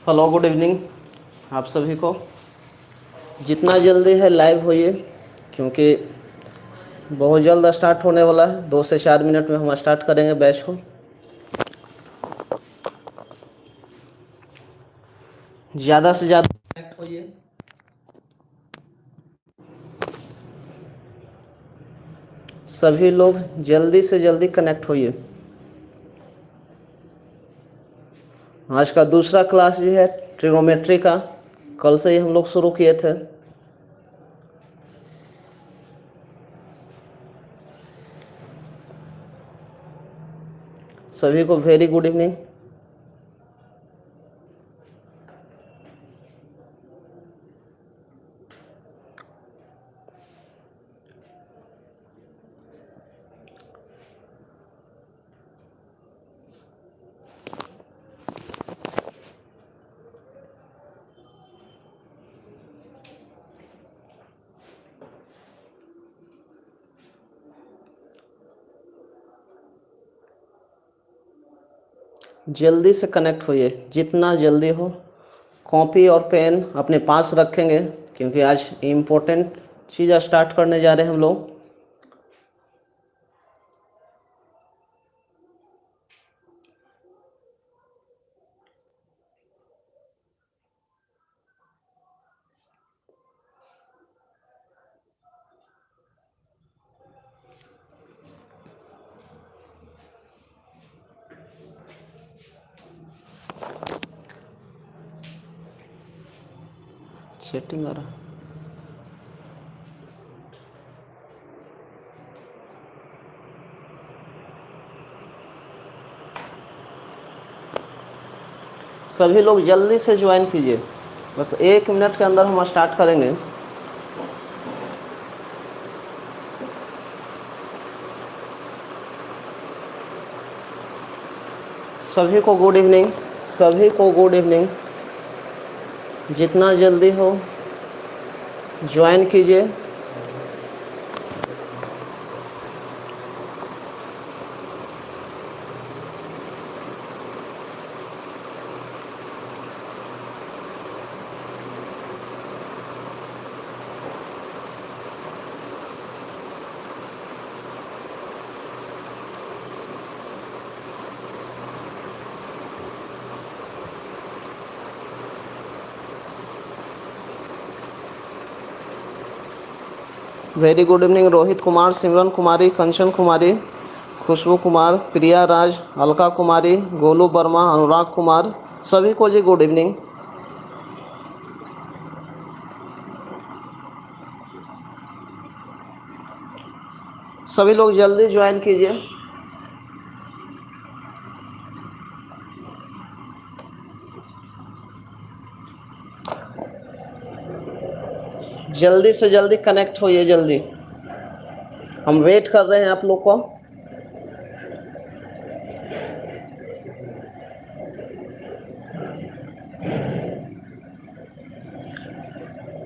Hello, good evening आप सभी को। जितना जल्दी है लाइव होइए, क्योंकि बहुत जल्द स्टार्ट होने वाला है। 2 से 4 मिनट में हम स्टार्ट करेंगे बैच को। ज़्यादा से ज़्यादा कनेक्ट होइए। सभी लोग जल्दी से जल्दी कनेक्ट होइए। आज का दूसरा क्लास जो है ट्रिग्नोमेट्री का, कल से ही हम लोग शुरू किए थे। सभी को वेरी गुड इवनिंग। जल्दी से कनेक्ट होइए, जितना जल्दी हो। कॉपी और पेन अपने पास रखेंगे, क्योंकि आज इम्पोर्टेंट चीज़ स्टार्ट करने जा रहे हैं हम लोग। सेटिंग आ रहा। सभी लोग जल्दी से ज्वाइन कीजिए, बस 1 मिनट के अंदर हम स्टार्ट करेंगे। सभी को गुड इवनिंग, सभी को गुड इवनिंग। जितना जल्दी हो ज्वाइन कीजिए। Very good evening Rohit Kumar, Simran Kumari, Kanchan Kumari, Khushboo Kumar, Priya Raj, Alka Kumari, Golu Verma, Anurag Kumar, सभी को जी गुड इवनिंग। सभी लोग जल्दी ज्वाइन कीजिए। जल्दी से जल्दी कनेक्ट होइए, जल्दी। हम वेट कर रहे हैं आप लोग को।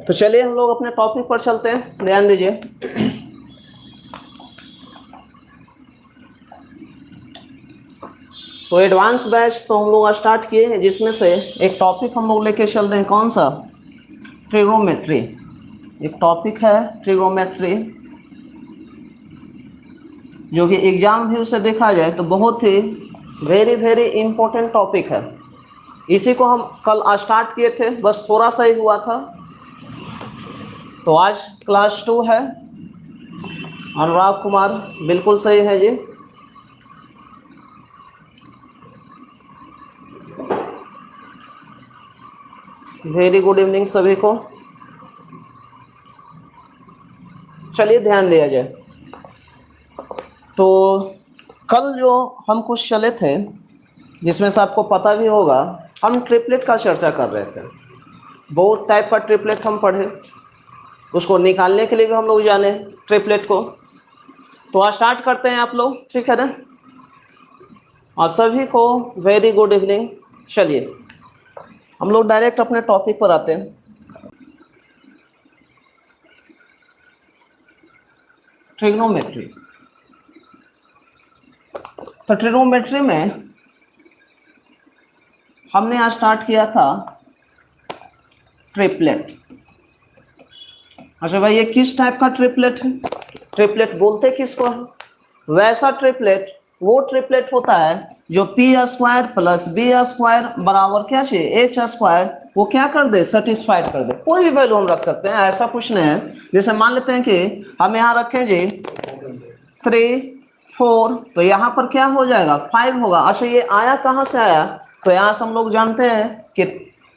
तो चलिए हम लोग अपने टॉपिक पर चलते हैं, ध्यान दीजिए। तो एडवांस बैच तो हम लोग स्टार्ट किए हैं, जिसमें से एक टॉपिक हम लोग लेके चल रहे हैं। कौन सा? ट्रिग्नोमेट्री। एक टॉपिक है ट्रिग्नोमेट्री, जो कि एग्जाम व्यू से देखा जाए तो बहुत ही वेरी वेरी इंपॉर्टेंट टॉपिक है। इसी को हम कल स्टार्ट किए थे, बस थोड़ा सा ही हुआ था। तो आज क्लास 2 है। अनुराग कुमार बिल्कुल सही है जी। वेरी गुड इवनिंग सभी को। चलिए ध्यान दिया जाए। तो कल जो हम कुछ चले थे, जिसमें से आपको पता भी होगा, हम ट्रिपलेट का चर्चा कर रहे थे। बहुत टाइप का ट्रिपलेट हम पढ़े, उसको निकालने के लिए भी हम लोग जाने ट्रिपलेट को। तो स्टार्ट करते हैं आप लोग, ठीक है ना? और सभी को वेरी गुड इवनिंग। चलिए हम लोग डायरेक्ट अपने टॉपिक पर आते हैं। ट्रिग्नोमेट्री। तो ट्रिग्नोमेट्री में हमने आज स्टार्ट किया था ट्रिपलेट। अच्छा भाई, ये किस टाइप का ट्रिपलेट है? ट्रिपलेट बोलते किसको है? वैसा ट्रिपलेट, वो ट्रिपलेट होता है जो p square plus B square बराबर क्या चाहिए, एच स्क्वायर, वो क्या कर दे, सेटिस्फाइड कर दे। कोई भी वैल्यू हम रख सकते हैं, ऐसा कुछ नहीं है। जैसे मान लेते हैं कि हम यहाँ रखें जी 3 4, तो यहाँ पर क्या हो जाएगा, 5 होगा। अच्छा, ये आया कहाँ से आया? तो यहाँ से हम लोग जानते हैं कि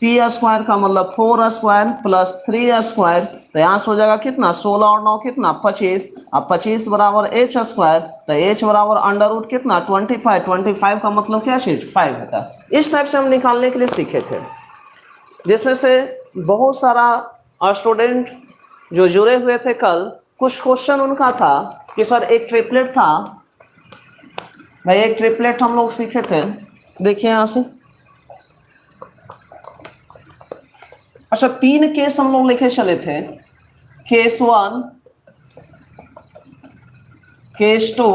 पी स्क्वायर का मतलब 4 स्क्वायर प्लस 3 स्क्वायर, तो यहाँ से हो जाएगा कितना, 16 और 9 कितना, 25। अब 25 बराबर एच स्क्वायर, तो एच बराबर अंडर रूट कितना, 25। 25 का मतलब क्या चीज, 5 होता है। इस टाइप से हम निकालने के लिए सीखे थे, जिसमें से बहुत सारा स्टूडेंट जो जुड़े हुए थे कल, कुछ क्वेश्चन उनका था कि सर एक ट्रिपलेट था भाई, एक ट्रिपलेट हम लोग सीखे थे। देखिए यहां से, अच्छा 3 केस हम लोग लिखे चले थे, केस 1, केस 2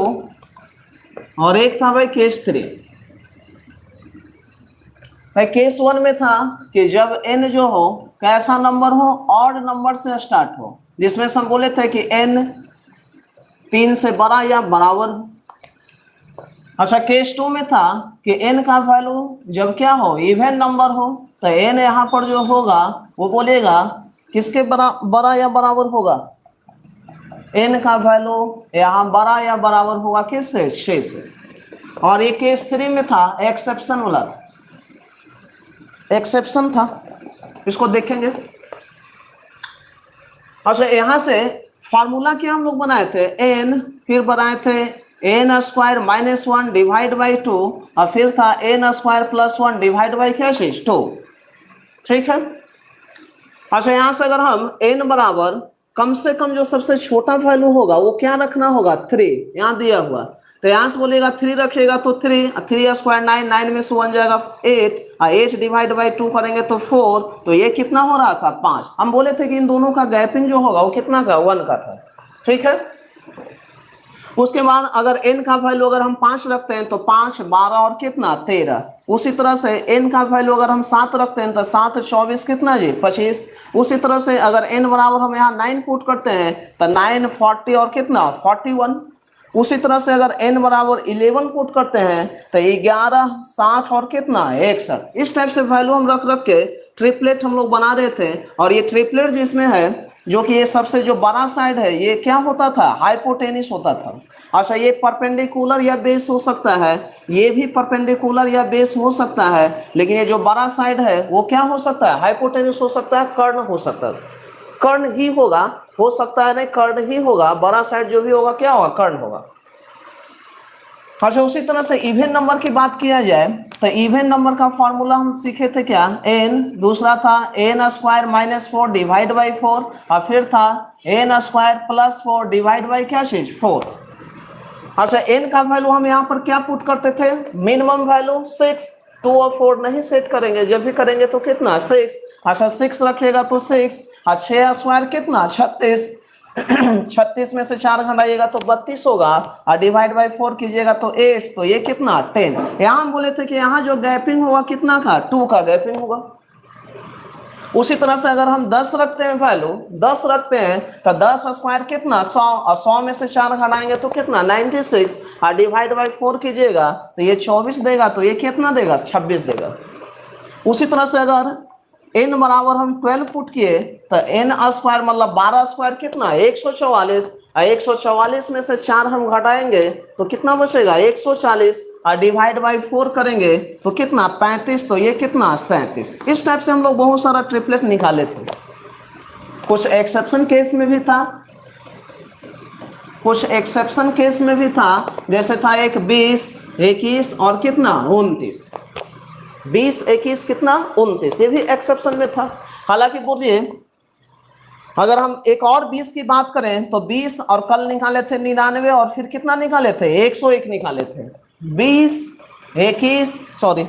और एक था भाई केस 3। भाई केस 1 में था कि जब n जो हो कैसा नंबर हो, ऑड नंबर से स्टार्ट हो, जिसमें से हम बोले थे कि n 3 से बड़ा या बराबर हो। अच्छा केस 2 में था कि n का वैल्यू जब क्या हो, इवन नंबर हो, तो n यहाँ पर जो होगा वो बोलेगा किसके बड़ा या बराबर होगा, n का वैल्यू यहाँ बड़ा या बराबर होगा किससे, 6 से। और ये केस 3 में था, एक्सेप्शन वाला था, एक्सेप्शन था, इसको देखेंगे। अच्छा यहाँ से फार्मूला क्या हम लोग बनाए थे, n, फिर बनाए थे n square minus 1 divide by 2, और फिर था n square plus 1 divide by क्या चीज, 2। ठीक है। अच्छा यहाँ से अगर हम n बराबर कम से कम जो सबसे छोटा वैल्यू होगा वो क्या रखना होगा, 3, यहाँ दिया हुआ। तो यहाँ से बोलेगा 3 रखेगा तो 3, 3 स्क्वायर 9, 9 में से 1 जाएगा 8, और 8 डिवाइड बाई 2 करेंगे तो 4, तो ये कितना हो रहा था, 5। हम बोले थे कि इन दोनों का गैपिंग जो होगा वो कितना का, 1 का था। ठीक है। उसके बाद अगर n का वैल्यू अगर हम 5 रखते हैं तो 5 12 और कितना, 13। उसी तरह से n का वैल्यू अगर हम 7 रखते हैं तो 7 24 कितना जी, 25। उसी तरह से अगर n बराबर हम यहाँ 9 पुट करते हैं तो 9 40 और कितना, 41। उसी तरह से अगर n बराबर 11 पुट करते हैं तो 11 60 और कितना, 61। इस टाइप से वैल्यू हम रख रख के ट्रिपलेट हम लोग बना रहे थे। और ये ट्रिपलेट जिसमें है, जो कि ये सबसे जो बड़ा साइड है ये क्या होता था, हाइपोटेनिस होता था। अच्छा ये परपेंडिकुलर या बेस हो सकता है, ये भी परपेंडिकुलर या बेस हो सकता है, लेकिन ये जो बड़ा साइड है वो क्या हो सकता है, हाइपोटेनिस हो सकता है, कर्ण हो सकता है, कर्ण ही होगा, हो सकता है नहीं, कर्ण ही होगा। बड़ा साइड जो भी होगा क्या होगा, कर्ण होगा। अच्छा उसी तरह से इवन नंबर की बात किया जाए तो इवन नंबर का फॉर्मूला हम सीखे थे क्या, n, दूसरा था n square minus 4 divide by 4, और फिर था n square plus 4 divide by क्या चीज, 4। अच्छा n का वैल्यू हम यहाँ पर क्या पुट करते थे, मिनिमम वैल्यू 6, 2 और 4 नहीं सेट करेंगे, जब भी करेंगे तो कितना, 6। अच्छा 6 रखेगा तो 6, और 6 स्क्वायर कितना, 36। 36 में से 4 घटाइएगा तो 32 होगा, और डिवाइड बाई 4 कीजिएगा तो 8, तो ये कितना, 10। यहाँ हम बोले थे कि यहाँ जो गैपिंग होगा कितना का, 2 का गैपिंग होगा। उसी तरह से अगर हम 10 रखते हैं वैल्यू, 10 रखते हैं तो 10 स्क्वायर कितना, 100, और 100 में से 4 घटाएंगे तो कितना, 96, और डिवाइड बाई 4 कीजिएगा तो ये 24 देगा, तो ये कितना देगा, 26 देगा। उसी तरह से अगर n बराबर हम 12 पुट किए तो n स्क्वायर मतलब 12 स्क्वायर कितना, 144, और 144 में से 4 हम घटाएंगे तो कितना बचेगा, 140, और डिवाइड बाई 4 करेंगे तो कितना, 35, तो ये कितना, 37। इस टाइप से हम लोग बहुत सारा ट्रिपलेट निकाले थे। कुछ एक्सेप्शन केस में भी था, कुछ एक्सेप्शन केस में भी था, जैसे था एक 20, 21 और कितना, 29। 20, 21 कितना, 29, ये भी एक्सेप्शन में था। हालांकि बोलिए अगर हम एक और 20 की बात करें तो 20 और कल निकाले थे 99, और फिर कितना निकाले थे, 101 निकाले थे। 20, 21, सॉरी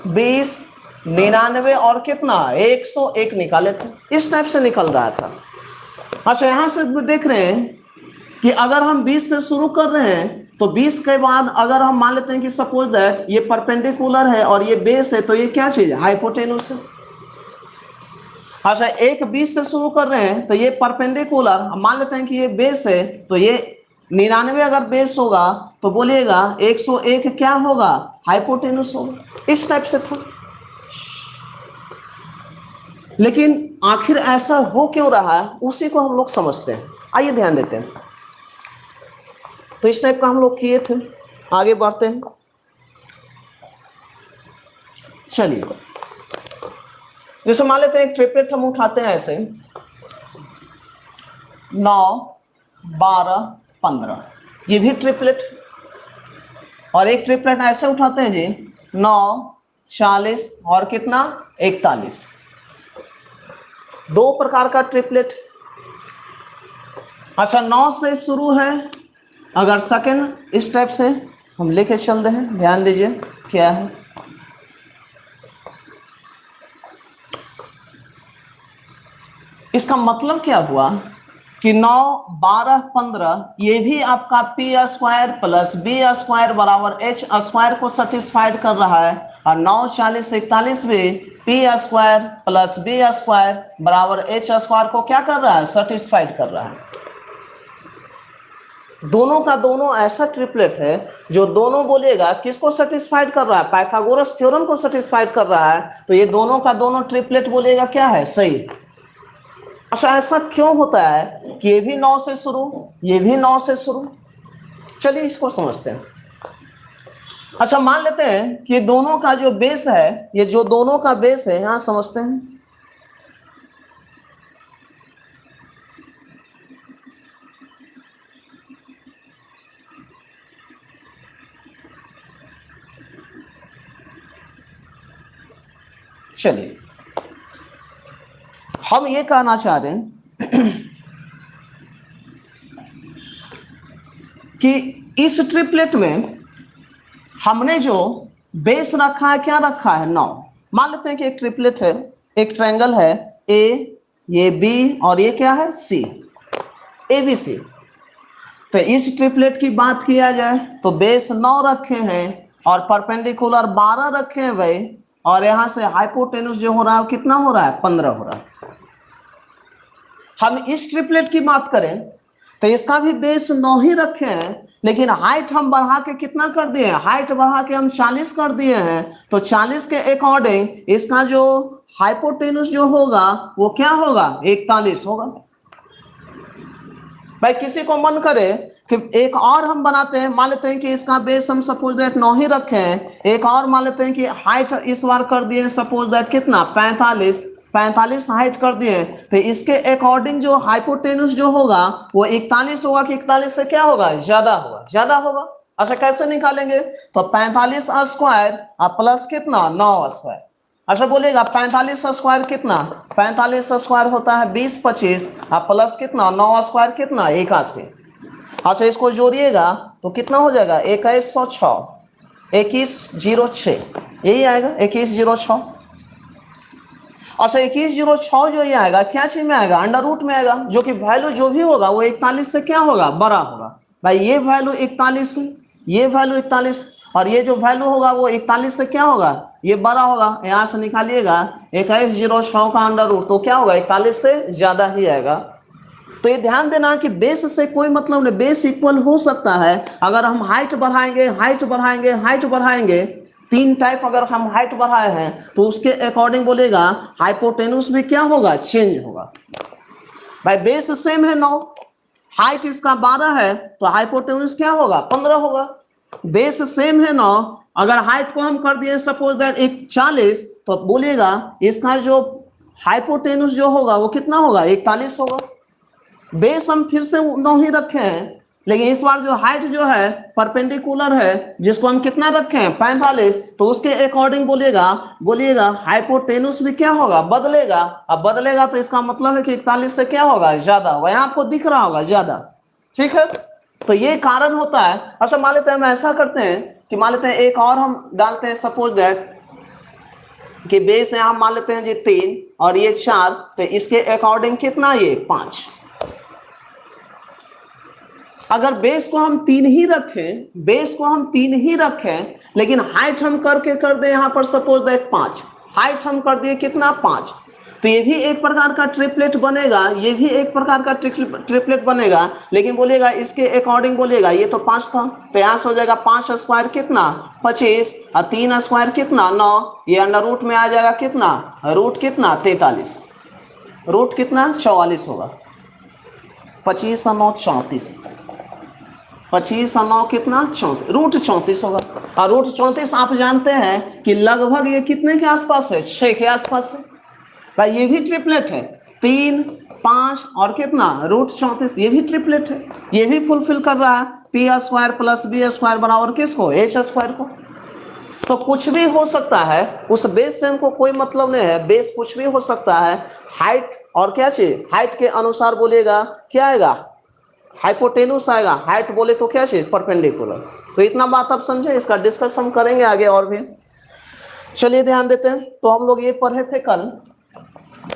20, 99 और कितना, 101 निकाले थे। इस टाइप से निकल रहा था। अच्छा यहां से देख रहे हैं कि अगर हम 20 से शुरू कर रहे हैं तो 20 के बाद अगर हम मान लेते हैं कि सपोज दैट ये परपेंडिकुलर है और ये बेस है, तो ये क्या चीज है? हाइपोटेन्यूस है। अच्छा, एक 20 से शुरू कर रहे हैं तो ये परपेंडिकुलर, मान लेते हैं कि ये बेस है, तो ये 99 अगर बेस होगा तो बोलिएगा 101 क्या होगा? हाइपोटेन्यूस होगा। इस टाइप से था। लेकिन आखिर ऐसा हो क्यों रहा है, उसी को हम लोग समझते हैं। आइए ध्यान देते हैं। तो इस टाइप का हम लोग किए थे, आगे बढ़ते हैं। चलिए, जैसे मान लेते हैं एक ट्रिपलेट हम उठाते हैं ऐसे 9, 12, 15, ये भी ट्रिपलेट। और एक ट्रिपलेट ऐसे उठाते हैं जी 9, 40 और कितना? 41। दो प्रकार का ट्रिपलेट। अच्छा, 9 से शुरू है, अगर सेकंड स्टेप से हम लेके चल रहे हैं, ध्यान दीजिए क्या है। इसका मतलब क्या हुआ कि 9, 12, 15 ये भी आपका p square plus B square बराबर एच स्क्वायर को सेटिस्फाइड कर रहा है, और 9, 40, 41 भी p square plus B square बराबर एच स्क्वायर को क्या कर रहा है? सेटिस्फाइड कर रहा है। दोनों का दोनों ऐसा ट्रिपलेट है जो दोनों बोलेगा किसको सेटिस्फाइड कर रहा है? पाइथागोरस थ्योरम को सेटिस्फाइड कर रहा है। तो ये दोनों का दोनों ट्रिपलेट बोलेगा क्या है? सही। अच्छा, ऐसा क्यों होता है कि ये भी 9 से शुरू, ये भी 9 से शुरू? चलिए इसको समझते हैं। अच्छा, मान लेते हैं कि दोनों का जो बेस है, ये जो दोनों का बेस है, यहां समझते हैं। चलिए, हम ये कहना चाह रहे हैं कि इस ट्रिपलेट में हमने जो बेस रखा है, क्या रखा है? 9। मान लेते हैं कि एक ट्रिपलेट है, एक ट्रायंगल है ए, ये बी और ये क्या है? सी, ABC। तो इस ट्रिपलेट की बात किया जाए तो बेस 9 रखे हैं और परपेंडिकुलर 12 रखे हैं भाई, और यहां से हाइपोटेन्यूस जो हो रहा है कितना हो रहा है? 15 हो रहा है। हम इस ट्रिपलेट की बात करें तो इसका भी बेस 9 ही रखे हैं, लेकिन हाइट हम बढ़ा के कितना कर दिए हैं? हाइट बढ़ा के हम 40 कर दिए हैं। तो 40 के अकॉर्डिंग इसका जो हाइपोटेन्यूस जो होगा वो क्या होगा? 41 होगा। भाई किसी को मन करे कि एक और हम बनाते हैं, मान लेते हैं कि इसका बेस हम सपोज दैट 9 ही रखे हैं, एक और मान लेते हैं कि हाइट इस बार कर दिए सपोज दैट कितना? 45 हाइट कर दिए, तो इसके अकॉर्डिंग जो हाइपोटेन्यूस जो होगा वो 41 होगा कि 41 से क्या होगा? ज्यादा होगा, ज्यादा होगा। अच्छा, कैसे निकालेंगे? तो 45 स्क्वायर प्लस कितना? 9 स्क्वायर। अच्छा, बोलेगा 45 स्क्वायर कितना? 45 स्क्वायर होता है 20, 25 प्लस कितना? 9 स्क्वायर कितना? 81। अच्छा, इसको जोड़िएगा तो कितना हो जाएगा? 2106, 2106, यही आएगा 2106। अच्छा, 2106 जो ये आएगा क्या चीज में आएगा? अंडर रूट में आएगा, जो कि वैल्यू जो भी होगा वो 41 से क्या होगा? बड़ा होगा। भाई ये वैल्यू 41 है, ये वैल्यू 41, और ये जो वैल्यू होगा वो 41 से क्या होगा? ये बड़ा होगा। यहां से निकालिएगा 2106 का अंडर रूट, तो क्या होगा? 41 से ज्यादा ही आएगा। तो ये ध्यान देना कि बेस से कोई मतलब नहीं, बेस इक्वल हो सकता है। अगर हम हाइट बढ़ाएंगे, हाइट बढ़ाएंगे, हाइट बढ़ाएंगे, 3 टाइप अगर हम हाइट बढ़ाए हैं तो उसके अकॉर्डिंग बोलेगा हाइपोटेन्यूस भी क्या होगा? चेंज होगा। भाई बेस सेम है 9, हाइट इसका 12 है, तो हाइपोटेन्यूस क्या होगा? 15 होगा। बेस सेम है 9, अगर हाइट को हम कर दिए सपोज दैट 40, तो बोलिएगा इसका जो हाइपोटेन्यूस जो होगा वो कितना होगा? 41 होगा। बेस हम फिर से 9 ही रखे हैं, लेकिन इस बार जो हाइट जो है परपेंडिकुलर है, जिसको हम कितना रखे हैं? 45, तो उसके अकॉर्डिंग बोलिएगा हाइपोटेन्यूस भी क्या होगा? बदलेगा। अब बदलेगा तो इसका मतलब है कि 41 से क्या होगा? ज्यादा होगा। यहाँ आपको दिख रहा होगा ज्यादा, ठीक है। तो ये कारण होता है। अच्छा, मान लेते हैं हम ऐसा करते हैं कि मान लेते हैं एक और हम डालते हैं सपोज दैट कि बेस है, हम मान लेते हैं जी 3 और ये 4, तो इसके अकॉर्डिंग कितना? ये 5। अगर बेस को हम 3 ही रखें, बेस को हम 3 ही रखें, लेकिन हाइट हम करके कर दे यहां पर सपोज दैट 5, हाइट हम कर दिए कितना 5, तो ये भी एक प्रकार का ट्रिपलेट बनेगा, ये भी एक प्रकार का ट्रिपलेट बनेगा, लेकिन बोलेगा इसके अकॉर्डिंग बोलेगा ये तो 5 था, तो यहां से हो जाएगा 5 स्क्वायर कितना 25 और 3 स्क्वायर कितना 9, ये अंडर रूट में आ जाएगा कितना रूट कितना 43, रूट कितना 44 होगा, 25 और 9 34, 25 और 9 कितना 34, रूट 34 होगा। और रूट 34 आप जानते हैं कि लगभग ये कितने के आसपास है 6 के आसपास है भाई, ये भी ट्रिपलेट है, 3 5 और कितना रूट 34, ये भी ट्रिपलेट है, ये भी फुलफिल कर रहा है p square plus B square बराबर किसको एच स्क्वायर को। तो कुछ भी हो सकता है, उस बेस से हमको कोई मतलब नहीं है, बेस कुछ भी हो सकता है, हाइट और क्या चाहिए हाइट के अनुसार बोलेगा क्या आएगा हाइपोटेनुस आएगा, हाइट बोले तो क्या चाहिए परपेंडिकुलर। तो इतना बात आप समझे, इसका डिस्कस हम करेंगे आगे और भी। चलिए ध्यान देते हैं। तो हम लोग ये पढ़े थे कल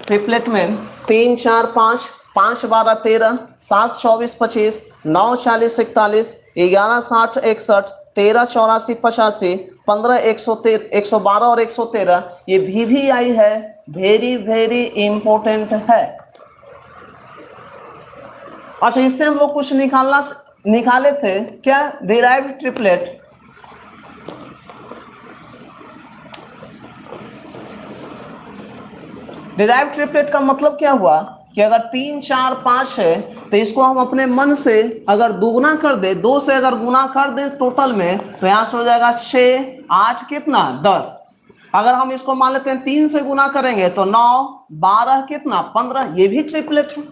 ट्रिपलेट में 3 4 5, 5 12 13, 7 24 25, 9 40 41, 11 60 61, 13 84 85, 15 112 और 113, ये VVI है, वेरी वेरी इंपॉर्टेंट है। अच्छा, इससे हम लोग कुछ निकाले थे क्या डिराइव्ड ट्रिपलेट, डिराइव्ड ट्रिपलेट का मतलब क्या हुआ कि अगर 3 4 5 है तो इसको हम अपने मन से अगर दुगुना कर दे, 2 से अगर गुना कर दे टोटल में, तो यहाँ से हो जाएगा 6 8 कितना 10। अगर हम इसको मान लेते हैं 3 से गुना करेंगे तो 9 12 कितना 15, ये भी ट्रिपलेट है।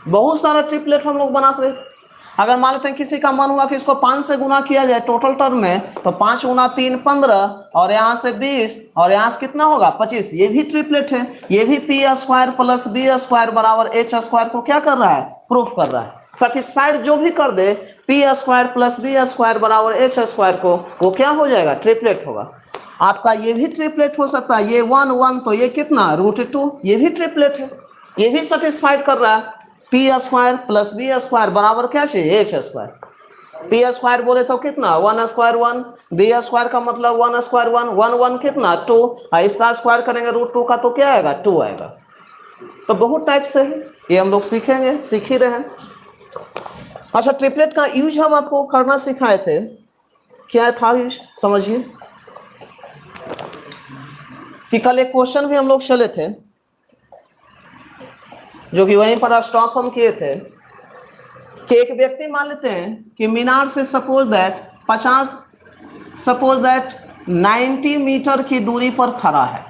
बहुत सारा ट्रिपलेट हम लोग बना सकते थे। अगर मान लेते हैं किसी का मन हुआ कि इसको 5 से गुना किया जाए टोटल टर्म में, तो 5 गुना 3 15 और यहाँ से 20 और यहाँ से कितना होगा 25, ये भी ट्रिपलेट है। ये भी p square plus B square बराबर एच स्क्वायर को क्या कर रहा है प्रूफ कर रहा है। सेटिस्फाइड जो भी कर दे P square plus B square बराबर एच स्क्वायर को, वो क्या हो जाएगा ट्रिपलेट होगा। आपका ये भी ट्रिपलेट हो सकता है, ये 1 1 तो ये कितना √2, ये भी ट्रिपलेट है, ये भी सेटिस्फाइड कर रहा है। P square plus B square बराबर क्या चाहिए एच स्क्वायर। पी स्क्वायर बोले तो कितना 1 स्क्वायर 1, बी स्क्वायर का मतलब 1 स्क्वायर 1, 1 1 कितना 2, इसका स्क्वायर करेंगे √2 का तो क्या आएगा 2 आएगा। तो बहुत टाइप से है, ये हम लोग सीखेंगे, सीख ही रहे हैं। अच्छा, ट्रिपलेट का यूज हम आपको करना सिखाए थे, क्या था यूज समझिए। कि कल एक क्वेश्चन भी हम लोग चले थे जो कि वहीं पर स्टॉप हम किए थे कि एक व्यक्ति मान लेते हैं कि मीनार से सपोज दैट 90 मीटर की दूरी पर खड़ा है,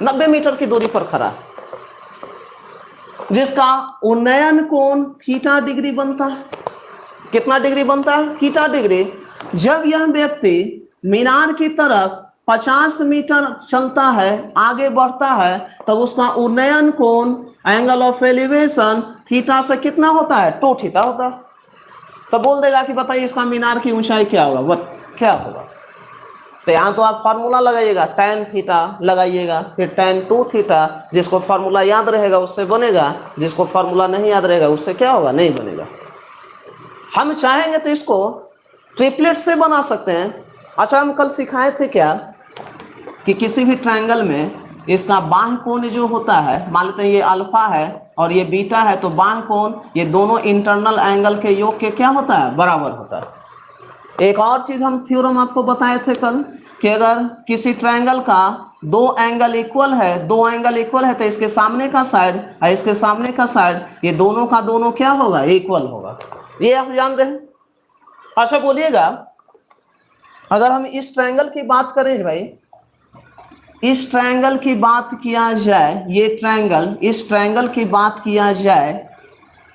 90 मीटर की दूरी पर खड़ा है, जिसका उन्नयन कोण थीटा डिग्री बनता है। कितना डिग्री बनता है थीटा डिग्री। जब यह व्यक्ति मीनार की तरफ 50 मीटर चलता है, आगे बढ़ता है, तब उसका उन्नयन कोण एंगल ऑफ एलिवेशन थीटा से कितना होता है 2 थीटा होता है। तो बोल देगा कि बताइए इसका मीनार की ऊंचाई क्या होगा, क्या होगा। तो यहाँ तो आप फार्मूला लगाइएगा, tan थीटा लगाइएगा, फिर tan 2 थीटा, जिसको फार्मूला याद रहेगा उससे बनेगा, जिसको फार्मूला नहीं याद रहेगा उससे क्या होगा नहीं बनेगा। हम चाहेंगे तो इसको ट्रिपलेट से बना सकते हैं। अच्छा, हम कल सिखाए थे क्या कि किसी भी ट्रायंगल में इसका बाह्य कोण जो होता है, मान लेते हैं ये अल्फा है और ये बीटा है, तो बाह्य कोण ये दोनों इंटरनल एंगल के योग के क्या होता है बराबर होता है। एक और चीज हम थ्योरम आपको बताए थे कल कि अगर किसी ट्रायंगल का 2 एंगल इक्वल है, 2 एंगल इक्वल है, तो इसके सामने का साइड और इसके सामने का साइड ये दोनों का दोनों क्या होगा इक्वल होगा। ये आप जान रहे हैं। अच्छा बोलिएगा, अगर हम इस ट्रायंगल की बात करें भाई, इस ट्रायंगल की बात किया जाए, ये ट्रायंगल, इस ट्रायंगल की बात किया जाए,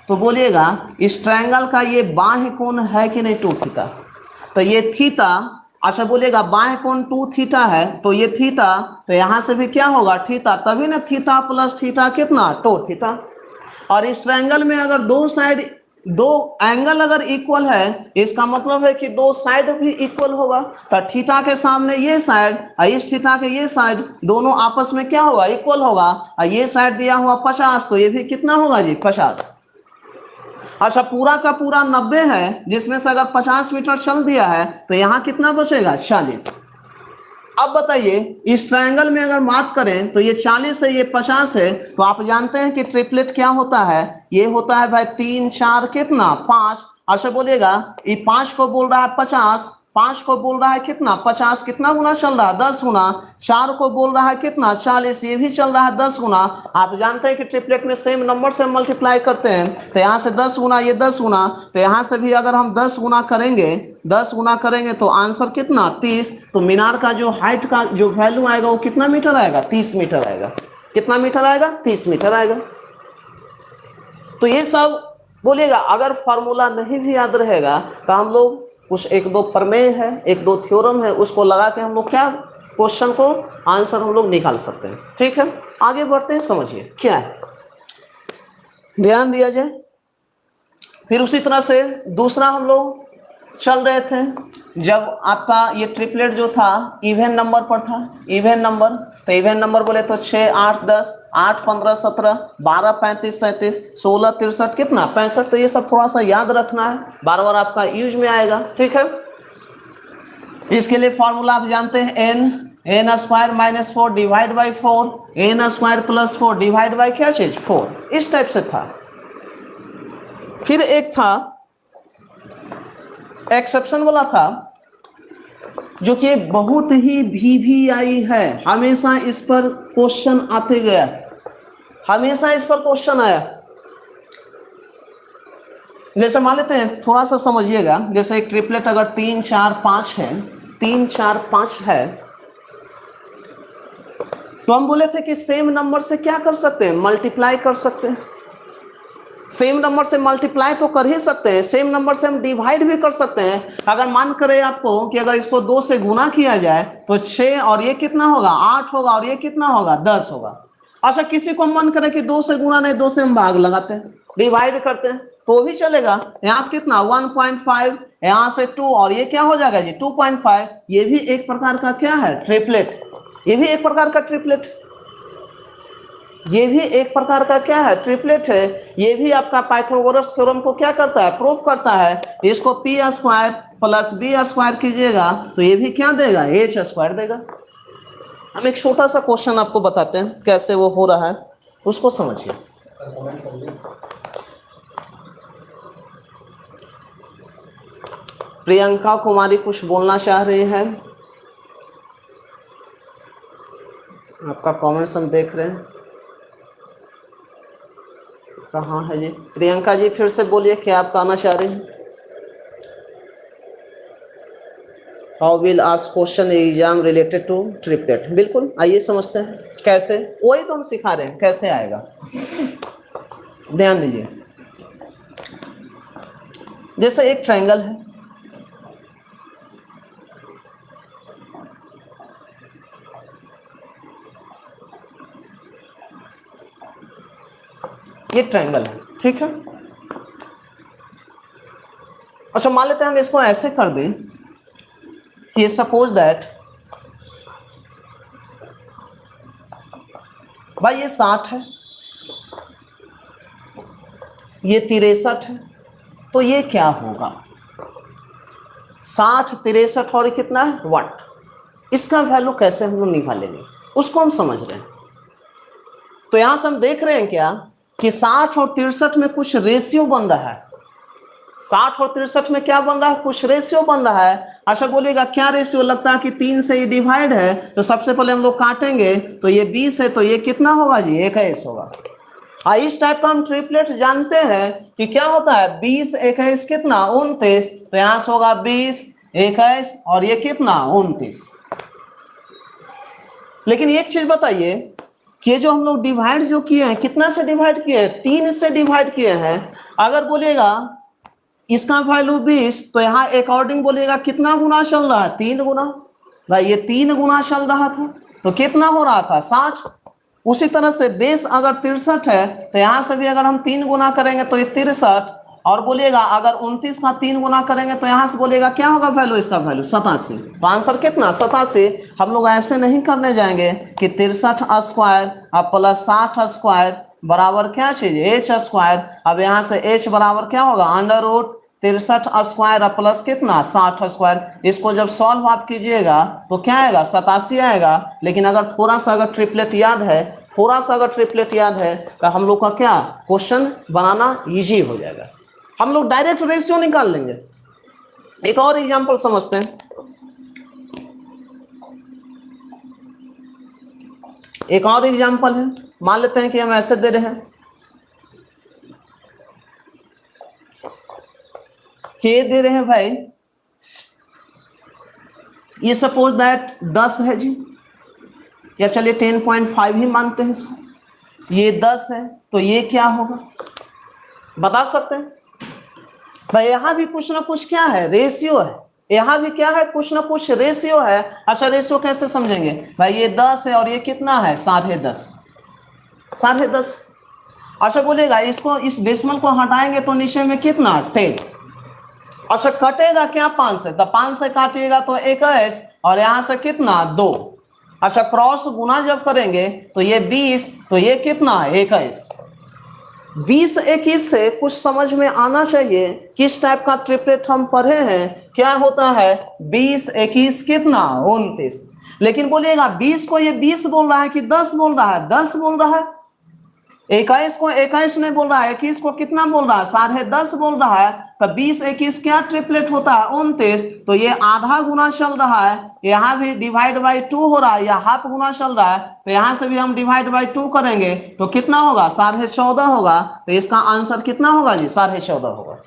तो बोलिएगा इस ट्रायंगल का ये बाह्य कोण है कि नहीं 2 थीटा। तो ये थीटा, अच्छा बोलिएगा बाह्य कोण 2 थीटा है, तो ये थीटा, तो यहाँ से भी क्या होगा थीटा, तभी ना थीटा प्लस थीटा कितना 2 थीटा। और इस ट्रायंगल में अगर 2 साइड 2 एंगल अगर इक्वल है, इसका मतलब है कि 2 साइड भी इक्वल होगा। तो थीटा के सामने ये साइड और इस थीटा के ये साइड दोनों आपस में क्या होगा इक्वल होगा। और ये साइड दिया हुआ 50, तो ये भी कितना होगा जी 50। अच्छा पूरा का पूरा 90 है, जिसमें से अगर 50 मीटर चल दिया है तो यहाँ कितना बचेगा 40। अब बताइए इस ट्रायंगल में अगर बात करें तो ये 40 है, ये 50 है, तो आप जानते हैं कि ट्रिपलेट क्या होता है, ये होता है भाई 3 4 कितना 5। अच्छा बोलिएगा ये 5 को बोल रहा है 50, 5 को बोल रहा है कितना 50, कितना गुना चल रहा है 10 गुना, 4 को बोल रहा है कितना 40, ये भी चल रहा है 10 गुना। आप जानते हैं कि ट्रिपलेट में सेम नंबर से मल्टीप्लाई करते हैं, तो यहाँ से 10 गुना, ये 10 गुना, तो यहाँ से भी अगर हम 10 गुना करेंगे, 10 गुना करेंगे तो आंसर कितना 30। तो मीनार का जो हाइट का जो वैल्यू आएगा वो कितना मीटर आएगा 30 मीटर आएगा। कितना मीटर आएगा 30 मीटर आएगा। तो ये सब बोलिएगा अगर फॉर्मूला नहीं भी याद रहेगा तो हम लोग कुछ एक दो प्रमेय है, एक दो थ्योरम है, उसको लगा के हम लोग क्या क्वेश्चन को आंसर हम लोग निकाल सकते हैं। ठीक है, आगे बढ़ते हैं, समझिए क्या है, ध्यान दिया जाए। फिर उसी तरह से दूसरा हम लोग चल रहे थे, जब आपका ये ट्रिपलेट जो था इवन नंबर पर था, इवन नंबर, तो इवन नंबर बोले तो 6 8 10, 8 15 17, 12 35 37, 16 63 कितना 65। तो ये सब थोड़ा सा याद रखना है, बार बार आपका यूज में आएगा। ठीक है, इसके लिए फॉर्मूला आप जानते हैं n square minus 4 divide by 4, n square plus 4 divide by क्या चीज 4, इस टाइप से था। फिर एक था एक्सेप्शन वाला था, जो कि बहुत ही VVI है, हमेशा इस पर क्वेश्चन आते गया, हमेशा इस पर क्वेश्चन आया। जैसे मान लेते हैं, थोड़ा सा समझिएगा, जैसे एक ट्रिपलेट अगर 3 4 5 है, 3 4 5 है, तो हम बोले थे कि सेम नंबर से क्या कर सकते हैं, मल्टीप्लाई कर सकते हैं। सेम नंबर से मल्टीप्लाई तो कर ही सकते हैं, सेम नंबर से हम डिवाइड भी कर सकते हैं। अगर मान करें आपको कि अगर इसको 2 से गुना किया जाए तो 6 और ये कितना होगा 8 होगा, और ये कितना होगा 10 होगा। अच्छा किसी को मन करे कि 2 से गुना नहीं, 2 से हम भाग लगाते हैं, डिवाइड करते हैं, तो भी चलेगा। यहाँ से कितना 1.5, यहाँ से 2, और ये क्या हो जाएगा जी 2.5। ये भी एक प्रकार का क्या है ट्रिपलेट, ये भी एक प्रकार का ट्रिपलेट, ये भी एक प्रकार का क्या है ट्रिपलेट है। ये भी आपका पाइथागोरस थ्योरम को क्या करता है प्रूफ करता है। इसको p square plus b square कीजिएगा तो ये भी क्या देगा h स्क्वायर देगा। हम एक छोटा सा क्वेश्चन आपको बताते हैं कैसे वो हो रहा है, उसको समझिए। प्रियंका कुमारी कुछ बोलना चाह रही है, आपका कमेंट्स हम देख रहे हैं। कहाँ है जी प्रियंका जी, फिर से बोलिए क्या आप कहना चाह रहे हैं। How will ask question exam related to triplet, बिल्कुल आइए समझते हैं कैसे, वही तो हम सिखा रहे हैं कैसे आएगा। ध्यान दीजिए, जैसे एक ट्रायंगल है, ये ट्रायंगल है, ठीक है। अच्छा मान लेते हैं हम इसको ऐसे कर दें कि सपोज दैट भाई ये 60 है, ये 63 है, तो ये क्या होगा 60 63 और कितना है वाट, इसका वैल्यू कैसे हम लोग निकालेंगे उसको हम समझ रहे हैं। तो यहां से हम देख रहे हैं क्या कि 60 और 63 में कुछ रेशियो बन रहा है, 60 और 63 में क्या बन रहा है कुछ रेशियो बन रहा है। अच्छा बोलिएगा क्या रेशियो, लगता है कि 3 से ये डिवाइड है, तो सबसे पहले हम लोग काटेंगे तो ये 20 है, तो ये कितना होगा जी 21 होगा। इस टाइप का हम ट्रिपलेट जानते हैं कि क्या होता है 20 21 कितना 29, तो यहां से होगा 20 21 और ये कितना 29। लेकिन एक चीज बताइए कि जो हम लोग डिवाइड जो किए हैं कितना से डिवाइड किए हैं 3 से डिवाइड किए हैं। अगर बोलिएगा इसका वैल्यू 20, तो यहाँ अकॉर्डिंग बोलिएगा कितना गुना चल रहा है 3 गुना, भाई ये 3 गुना चल रहा था तो कितना हो रहा था 60। उसी तरह से बेस अगर 63 है तो यहाँ से भी अगर हम 3 गुना करेंगे तो ये 63, और बोलिएगा अगर 29 का 3 गुना करेंगे तो यहाँ से बोलिएगा क्या होगा वैल्यू, इसका वैल्यू 87। तो आंसर कितना 87। हम लोग ऐसे नहीं करने जाएंगे कि 63 स्क्वायर प्लस 60 स्क्वायर बराबर क्या चीज, एच स्क्वायर। अब यहाँ से एच बराबर क्या होगा, अंडर रूट 63 स्क्वायर प्लस कितना 60 स्क्वायर। इसको जब सॉल्व आप कीजिएगा तो क्या आएगा, 87 आएगा। लेकिन अगर थोड़ा सा अगर ट्रिपलेट याद है, थोड़ा सा अगर ट्रिपलेट याद है तो हम लोग का क्या क्वेश्चन बनाना इजी हो जाएगा, हम लोग डायरेक्ट रेशियो निकाल लेंगे। एक और एग्जांपल समझते हैं। एक और एग्जांपल है, मान लेते हैं कि हम ऐसे दे रहे हैं कि ये दे रहे हैं भाई, ये सपोज दैट 10 है जी, या चलिए 10.5 ही मानते हैं इसको। ये 10 है तो ये क्या होगा बता सकते हैं भाई, यहां भी कुछ ना कुछ क्या है, रेशियो है। यहां भी क्या है, कुछ ना कुछ रेशियो है। अच्छा रेशियो कैसे समझेंगे भाई, ये 10 है और ये कितना है 10.5, 10.5। अच्छा बोलेगा इसको, इस डेसिमल को हटाएंगे तो नीचे में कितना 10। अच्छा कटेगा क्या 5 से, तो 5 से काटिएगा तो 21 और यहां से कितना 2। अच्छा क्रॉस गुना जब करेंगे तो ये 20, तो ये कितना 21। 20 21 से कुछ समझ में आना चाहिए, किस टाइप का ट्रिपलेट हम पढ़े हैं। क्या होता है 20 21 कितना 29। लेकिन बोलिएगा 20 को ये 20 बोल रहा है कि 10 बोल रहा है, 10 बोल रहा है। 21 को 21 नहीं बोल रहा है, 21 को कितना बोल रहा है 10.5 बोल रहा है। तो 20 21 क्या ट्रिपलेट होता है 29। तो ये आधा गुना चल रहा है, यहाँ भी डिवाइड बाई 2 हो रहा है, या हाफ गुना चल रहा है। तो यहाँ से भी हम डिवाइड बाई 2 करेंगे तो कितना होगा 14.5 होगा। तो इसका आंसर कितना होगा जी 14.5 होगा।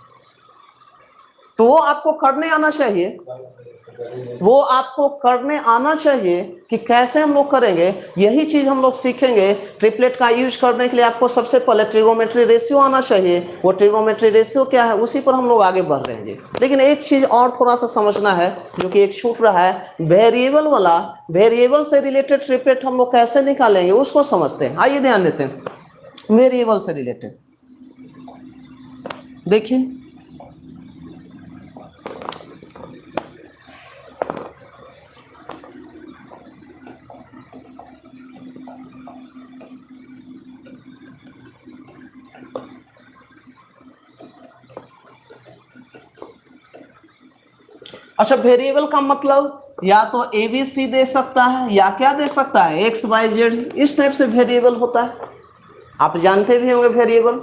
तो वो आपको करने आना चाहिए, वो आपको करने आना चाहिए कि कैसे हम लोग करेंगे। यही चीज हम लोग सीखेंगे। ट्रिपलेट का यूज करने के लिए आपको सबसे पहले ट्रिगोमेट्री रेशियो आना चाहिए। वो ट्रिगोमेट्री रेशियो क्या है, उसी पर हम लोग आगे बढ़ रहे हैं जी। लेकिन एक चीज और थोड़ा सा समझना है जो कि एक छूट रहा है, वेरिएबल वाला। वेरिएबल से रिलेटेड ट्रिपलेट हम लोग कैसे निकालेंगे उसको समझते हैं। आइए ध्यान देते हैं वेरिएबल से रिलेटेड। देखिए अच्छा, वेरिएबल का मतलब या तो ABC दे सकता है या क्या दे सकता है XYZ, इस टाइप से वेरिएबल होता है। आप जानते भी होंगे वेरिएबल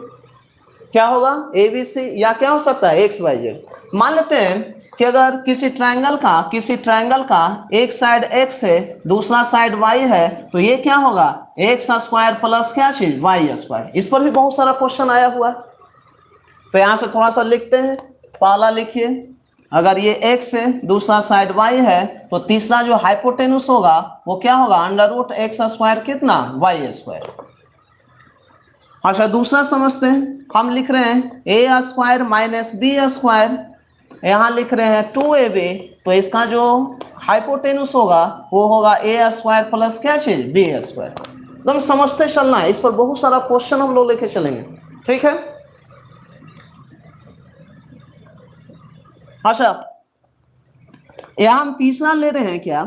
क्या होगा, ABC या क्या हो सकता है XYZ। मान लेते हैं कि अगर किसी ट्रायंगल का एक साइड x है दूसरा साइड y है, तो ये क्या होगा x स्क्वायर प्लस क्या चीज y स्क्वायर। इस पर भी बहुत सारा क्वेश्चन आया हुआ है। तो यहां से थोड़ा सा लिखते हैं। पहला लिखिए, अगर ये x है दूसरा साइड y है, तो तीसरा जो हाइपोटेनुस होगा वो क्या होगा अंडर रूट x स्क्वायर कितना y स्क्वायर। अच्छा दूसरा समझते हैं। हम लिख रहे हैं a square minus b square, यहाँ लिख रहे हैं 2ab। तो इसका जो हाइपोटेनुस होगा वो होगा a स्क्वायर प्लस क्या चीज b स्क्वायर। एकदम समझते चलना है, इस पर बहुत सारा क्वेश्चन हम लोग लेके चलेंगे, ठीक है। अच्छा यहां हम तीसरा ले रहे हैं क्या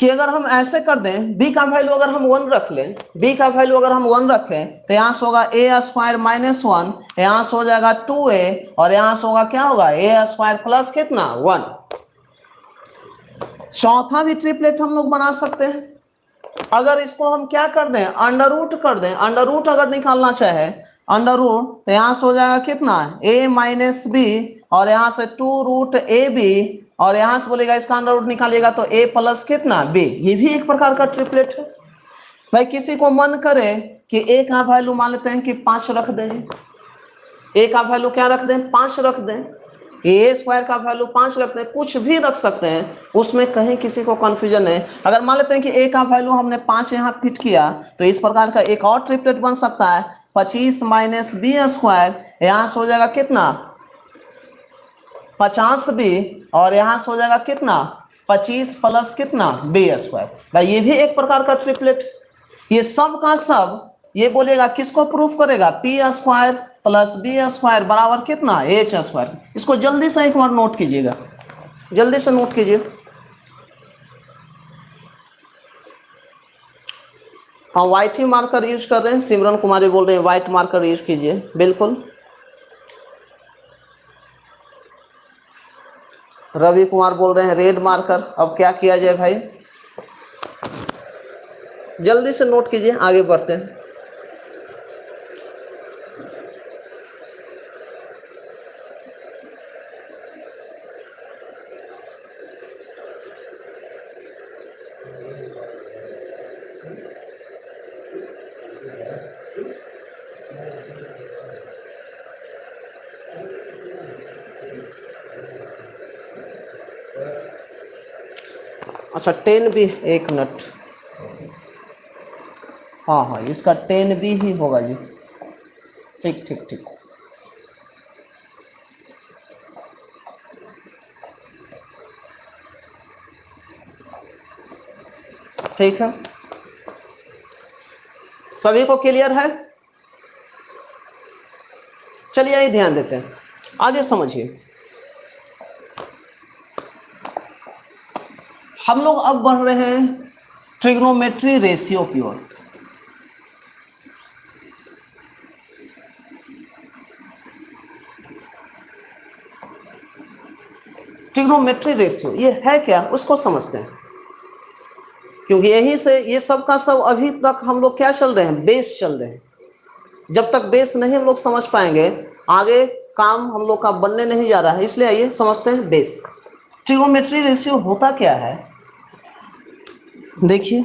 कि अगर हम ऐसे कर दें, b का वैल्यू अगर हम 1 रख लें, b का वैल्यू अगर हम 1 रखें तो यहाँ से होगा a स्क्वायर माइनस 1, यहाँ से हो जाएगा 2a और यहाँ से होगा क्या होगा a स्क्वायर प्लस कितना 1। चौथा भी ट्रिपलेट हम लोग बना सकते हैं। अगर इसको हम क्या कर दें अंडर रूट कर दें, अंडर रूट अगर निकालना चाहे अंडर रूट, तो यहाँ से हो जाएगा कितना a माइनस बी और यहाँ से 2 रूट ए बी और यहाँ से बोलेगा इसका अंडर रूट निकालिएगा तो a प्लस कितना b। ये भी एक प्रकार का ट्रिपलेट है। भाई किसी को मन करे कि a का वैल्यू मान लेते हैं कि 5 रख दें, a का वैल्यू क्या रख दें 5 रख दें, ए स्क्वायर का वैल्यू 5 रखते हैं, कुछ भी रख सकते हैं, उसमें कहीं किसी को कंफ्यूजन है। अगर मान लेते हैं कि ए का वैल्यू हमने 5 यहाँ फिट किया, तो इस प्रकार का एक और ट्रिपलेट बन सकता है 25 माइनस बी स्क्वायर, यहाँ से हो जाएगा कितना 50b और यहाँ से हो जाएगा कितना 25 प्लस कितना बी स्क्वायर। भाई ये भी एक प्रकार का ट्रिपलेट। ये सब का सब ये बोलेगा किसको प्रूफ करेगा p square plus B square बराबर कितना एच स्क्वायर। इसको जल्दी से एक बार नोट कीजिएगा, जल्दी से नोट कीजिए। हाँ वाइट ही मार्कर यूज कर रहे हैं। सिमरन कुमारी बोल रहे हैं वाइट मार्कर यूज कीजिए, बिल्कुल। रवि कुमार बोल रहे हैं रेड मार्कर। अब क्या किया जाए भाई, जल्दी से नोट कीजिए, आगे बढ़ते हैं। अच्छा 10B, एक मिनट। हाँ हाँ इसका 10B ही होगा जी। ठीक ठीक ठीक। ठीक है, सभी को क्लियर है? चलिए यही ध्यान देते हैं, आगे समझिए। हम लोग अब बढ़ रहे हैं ट्रिग्नोमेट्री रेशियो की ओर। ट्रिग्नोमेट्री रेशियो ये है क्या, उसको समझते हैं, क्योंकि यही से ये सब का सब अभी तक हम लोग क्या चल रहे हैं, बेस चल रहे हैं। जब तक बेस नहीं हम लोग समझ पाएंगे, आगे काम हम लोग का बनने नहीं जा रहा है। इसलिए आइए समझते हैं बेस। ट्रिग्नोमेट्री रेशियो होता क्या है, देखिए।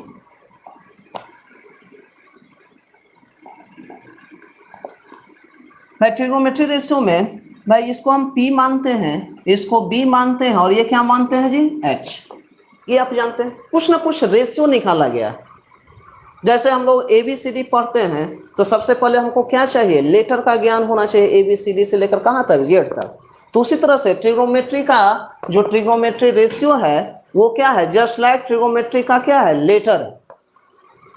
भाई ट्रिग्नोमेट्री रेशियो में भाई इसको हम P मानते हैं, इसको B मानते हैं, और ये क्या मानते हैं जी, H। ये आप जानते हैं, कुछ ना कुछ रेशियो निकाला गया। जैसे हम लोग ABCD पढ़ते हैं तो सबसे पहले हमको क्या चाहिए, लेटर का ज्ञान होना चाहिए, ABCD से लेकर कहाँ तक, Z तक। तो उसी तरह से ट्रिग्नोमेट्री का जो ट्रिग्नोमेट्री रेशियो है वो क्या है, जस्ट लाइक ट्रिग्नोमेट्री का क्या है, लेटर।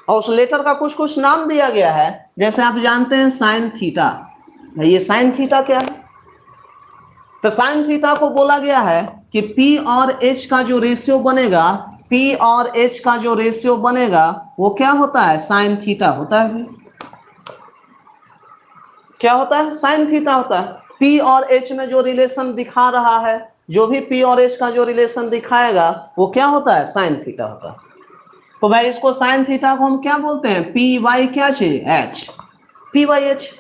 और उस लेटर का कुछ कुछ नाम दिया गया है। जैसे आप जानते हैं साइन थीटा, ये साइन थीटा क्या है, तो साइन थीटा को बोला गया है कि P और H का जो रेशियो बनेगा, P और H का जो रेशियो बनेगा वो क्या होता है, साइन थीटा होता है। क्या होता है, साइन थीटा होता है। P और H में जो रिलेशन दिखा रहा है, जो भी P और H का जो रिलेशन दिखाएगा वो क्या होता है, साइन थीटा होता है। तो भाई इसको साइन थीटा को हम क्या बोलते हैं, पी वाई क्या चाहिए, एच, पी वाई एच।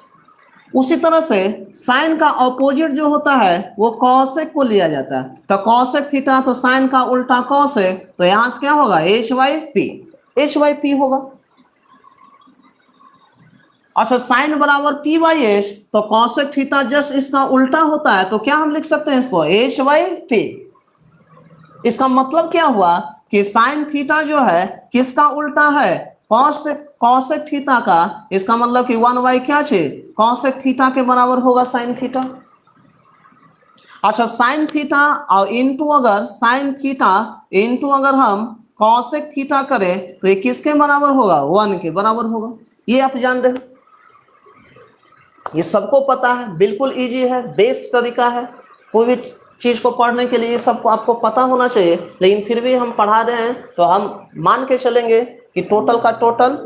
उसी तरह से साइन का ऑपोजिट जो होता है वो कॉसेक को लिया जाता है। तो कॉसेक थीटा तो साइन का उल्टा कॉसेक, तो यहां से क्या होगा, h y p, h y p होगा। अच्छा साइन बराबर पी वाई एच, तो कॉसेक थीटा जस्ट इसका उल्टा होता है, तो क्या हम लिख सकते हैं इसको, एच वाई पी। इसका मतलब क्या हुआ कि साइन थीटा जो है किसका उल्टा है, कॉसेक थीटा का। इसका मतलब कि 1 क्या चाहिए, कॉसेक थीटा के बराबर होगा साइन थीटा। अच्छा साइन थीटा और इनटू अगर साइन थीटा इनटू अगर हम कॉसेक थीटा करें तो ये किसके बराबर होगा, 1 के बराबर होगा। ये आप जान रहे हैं, ये सबको पता है, बिल्कुल इजी है, बेस्ट तरीका है। कोई भी चीज को पढ़ने के लिए सबको आपको पता होना चाहिए, लेकिन फिर भी हम पढ़ा रहे हैं तो हम मान के चलेंगे कि टोटल का टोटल,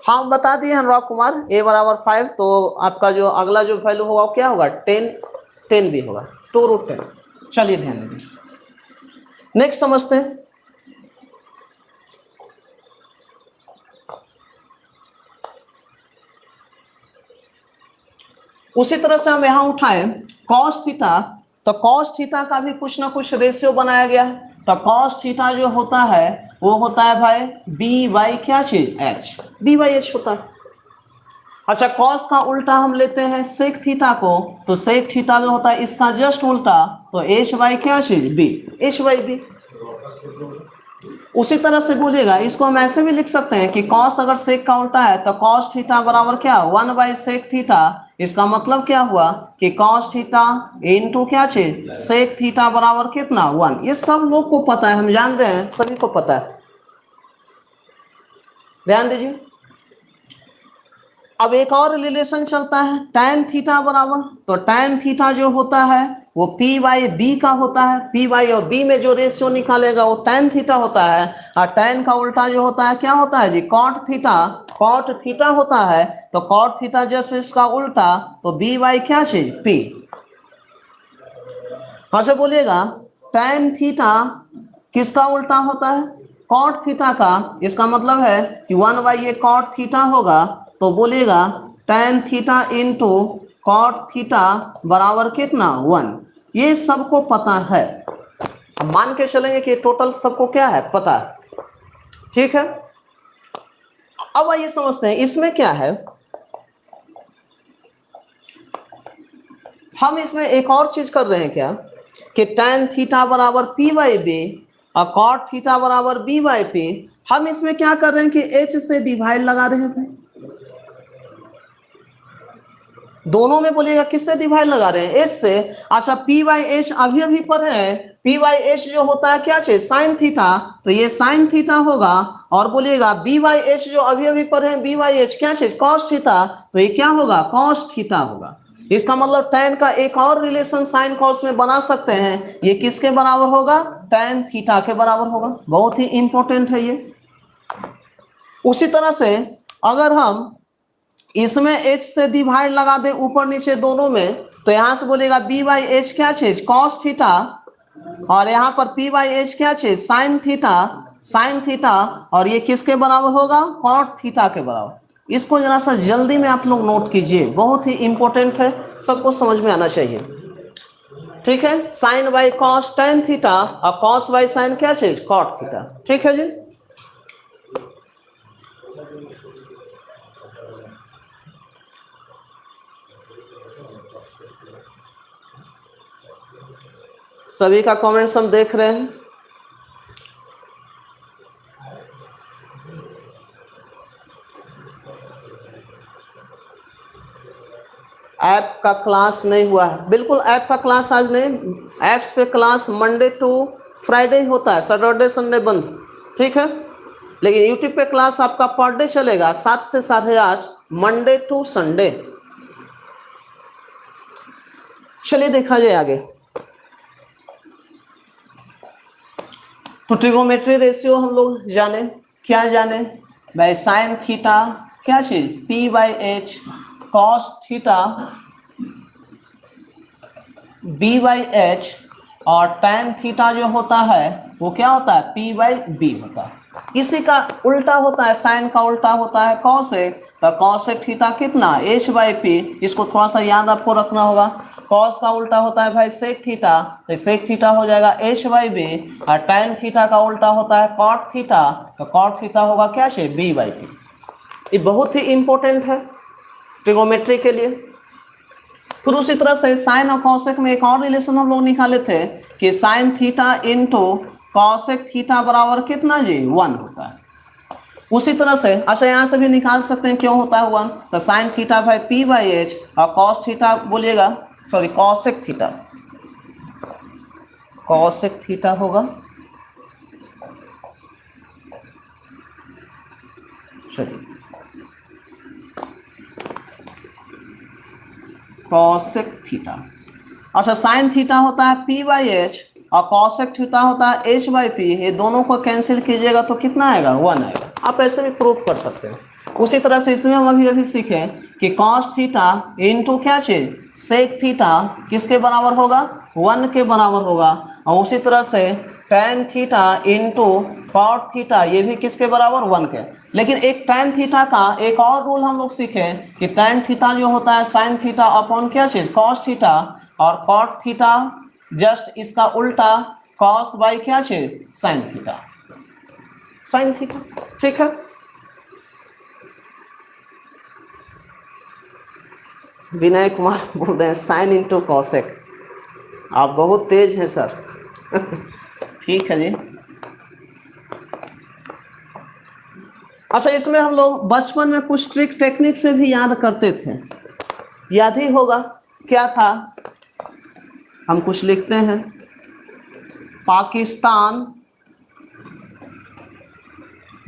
हाँ बता दिए हैं अनुराग कुमार, a बराबर 5, तो आपका जो अगला जो वैल्यू होगा वो क्या होगा, 10 भी होगा, 2√10। चलिए ध्यान दीजिए, नेक्स्ट समझते हैं। उसी तरह से हम यहां उठाए कॉस थीटा, तो कॉस थीटा का भी कुछ ना कुछ रेशियो बनाया गया है। तो कॉस थीटा जो होता है वो होता है भाई बी वाई क्या चीज, एच, बी वाई एच होता है। अच्छा कॉस का उल्टा हम लेते हैं सेक थीटा को, तो सेक थीटा जो होता है इसका जस्ट उल्टा, तो एच वाई क्या चीज, बी, एच वाई बी। उसी तरह से बोलिएगा, इसको हम ऐसे भी लिख सकते हैं कि कॉस अगर सेक का उल्टा है तो कॉस थीटा बराबर क्या, 1/सेक थीटा। इसका मतलब क्या हुआ कि कॉस थीटा इनटू क्या चीज, सेक थीटा बराबर कितना, 1। ये सब लोग को पता है, हम जान रहे हैं, सभी को पता है। ध्यान दीजिए, अब एक और रिलेशन चलता है tan थीटा बराबर, तो tan थीटा जो होता है वो p बाई बी का होता है, p बाई और b में जो रेशियो निकालेगा वो tan थीटा होता है, और tan का उल्टा जो होता है क्या होता है जी, cot थीटा, cot थीटा होता है। तो cot थीटा जैसे इसका उल्टा, तो b बाई क्या चीज p। हाँ से बोलिएगा tan थीटा किसका उल्टा होता है, cot थीटा का। इसका मतलब है कि 1 बाई ये cot थीटा होगा, तो बोलिएगा tan theta into cot theta बराबर कितना 1। ये सबको पता है, हम मान के चलेंगे कि टोटल सबको क्या है पता है, ठीक है। अब आइए समझते हैं इसमें क्या है। हम इसमें एक और चीज कर रहे हैं क्या कि tan थीटा बराबर p बाई बी और cot थीटा बराबर b बाई p। हम इसमें क्या कर रहे हैं कि h से डिवाइड लगा रहे हैं भाई, दोनों में बोलिएगा किससे डिवाइड लगा रहे हैं, h से। अच्छा p बाई एच अभी अभी पढ़े हैं, p बाई एच जो होता है क्या चीज साइन थीटा, तो ये साइन थीटा होगा। और बोलिएगा b बाई एच जो अभी अभी पढ़े हैं b बाई एच क्या चीज कॉस थीटा, तो ये क्या होगा कॉस थीटा होगा। इसका मतलब tan का एक और रिलेशन साइन कॉस में बना सकते हैं, ये किसके बराबर होगा tan थीटा के बराबर होगा। बहुत ही इंपॉर्टेंट है ये। उसी तरह से अगर हम इसमें h से डिवाइड लगा दे ऊपर नीचे दोनों में, तो यहां से बोलेगा b बाई एच क्या चीज कॉस थीटा, और यहाँ पर p बाई एच क्या चीज साइन थीटा, साइन थीटा, और ये किसके बराबर होगा कॉट थीटा के बराबर। इसको जरा सा जल्दी में आप लोग नोट कीजिए, बहुत ही इंपॉर्टेंट है, सबको समझ में आना चाहिए, ठीक है। Sine by cos tan theta और कॉस बाई साइन क्या चीज कॉट थीटा, ठीक है जी। सभी का कमेंट्स हम देख रहे हैं। ऐप का क्लास नहीं हुआ है, बिल्कुल ऐप का क्लास आज नहीं, ऐप्स पे क्लास मंडे टू फ्राइडे होता है, सैटरडे संडे बंद, ठीक है। लेकिन यूट्यूब पे क्लास आपका पर डे चलेगा 7 से 8:30 मंडे टू संडे। चलिए देखा जाए आगे। तो ट्रिग्नोमेट्री रेशियो हम लोग जाने, क्या जाने भाई, साइन थीटा क्या चीज p by H, cos theta b by H, और tan थीटा जो होता है वो क्या होता है p बाई बी होता है। इसी का उल्टा होता है, साइन का उल्टा होता है कॉसेक, तो कॉसेक थीटा कितना h बाई पी। इसको थोड़ा सा याद आपको रखना होगा। कॉस का उल्टा होता है भाई सेक थीटा, तो सेक थीटा हो जाएगा h बाई बी, और tan थीटा का उल्टा होता है कॉट थीटा, तो कॉट थीटा होगा क्या से b बाई पी। ये बहुत ही इंपॉर्टेंट है ट्रिग्नोमेट्री के लिए। फिर उसी तरह से साइन और कॉसेक में एक और रिलेशन हम लोग निकाले थे कि sine theta into cosec theta बराबर कितना जी 1 होता है। उसी तरह से अच्छा यहाँ से भी निकाल सकते हैं क्यों होता है 1, तो साइन थीटा भाई p बाई एच और कॉस थीटा बोलिएगा sorry cosec theta, cosec theta होगा, चलिए कॉसेक थीटा। अच्छा साइन थीटा होता है p बाई एच और कॉसेक थीटा होता है h बाई पी, ये दोनों को कैंसिल कीजिएगा तो कितना आएगा 1 आएगा। आप ऐसे भी प्रूफ कर सकते हैं। उसी तरह से इसमें हम अभी अभी सीखे कि कॉस थीटा इंटू क्या चीज सेक थीटा किसके बराबर होगा 1 के बराबर होगा, और उसी तरह से tan theta into cot theta ये भी किसके बराबर 1 के। लेकिन एक tan थीटा का एक और रूल हम लोग सीखे कि tan थीटा जो होता है साइन थीटा अपॉन क्या चीज कॉस थीटा, और कॉट थीटा जस्ट इसका उल्टा कॉस बाई क्या चीज साइन थीटा, साइन थीटा, ठीक है। विनय कुमार बोल रहे हैं साइन इंटू कॉसेक, आप बहुत तेज हैं सर ठीक है जी। अच्छा इसमें हम लोग बचपन में कुछ ट्रिक टेक्निक से भी याद करते थे, याद ही होगा क्या था। हम कुछ लिखते हैं पाकिस्तान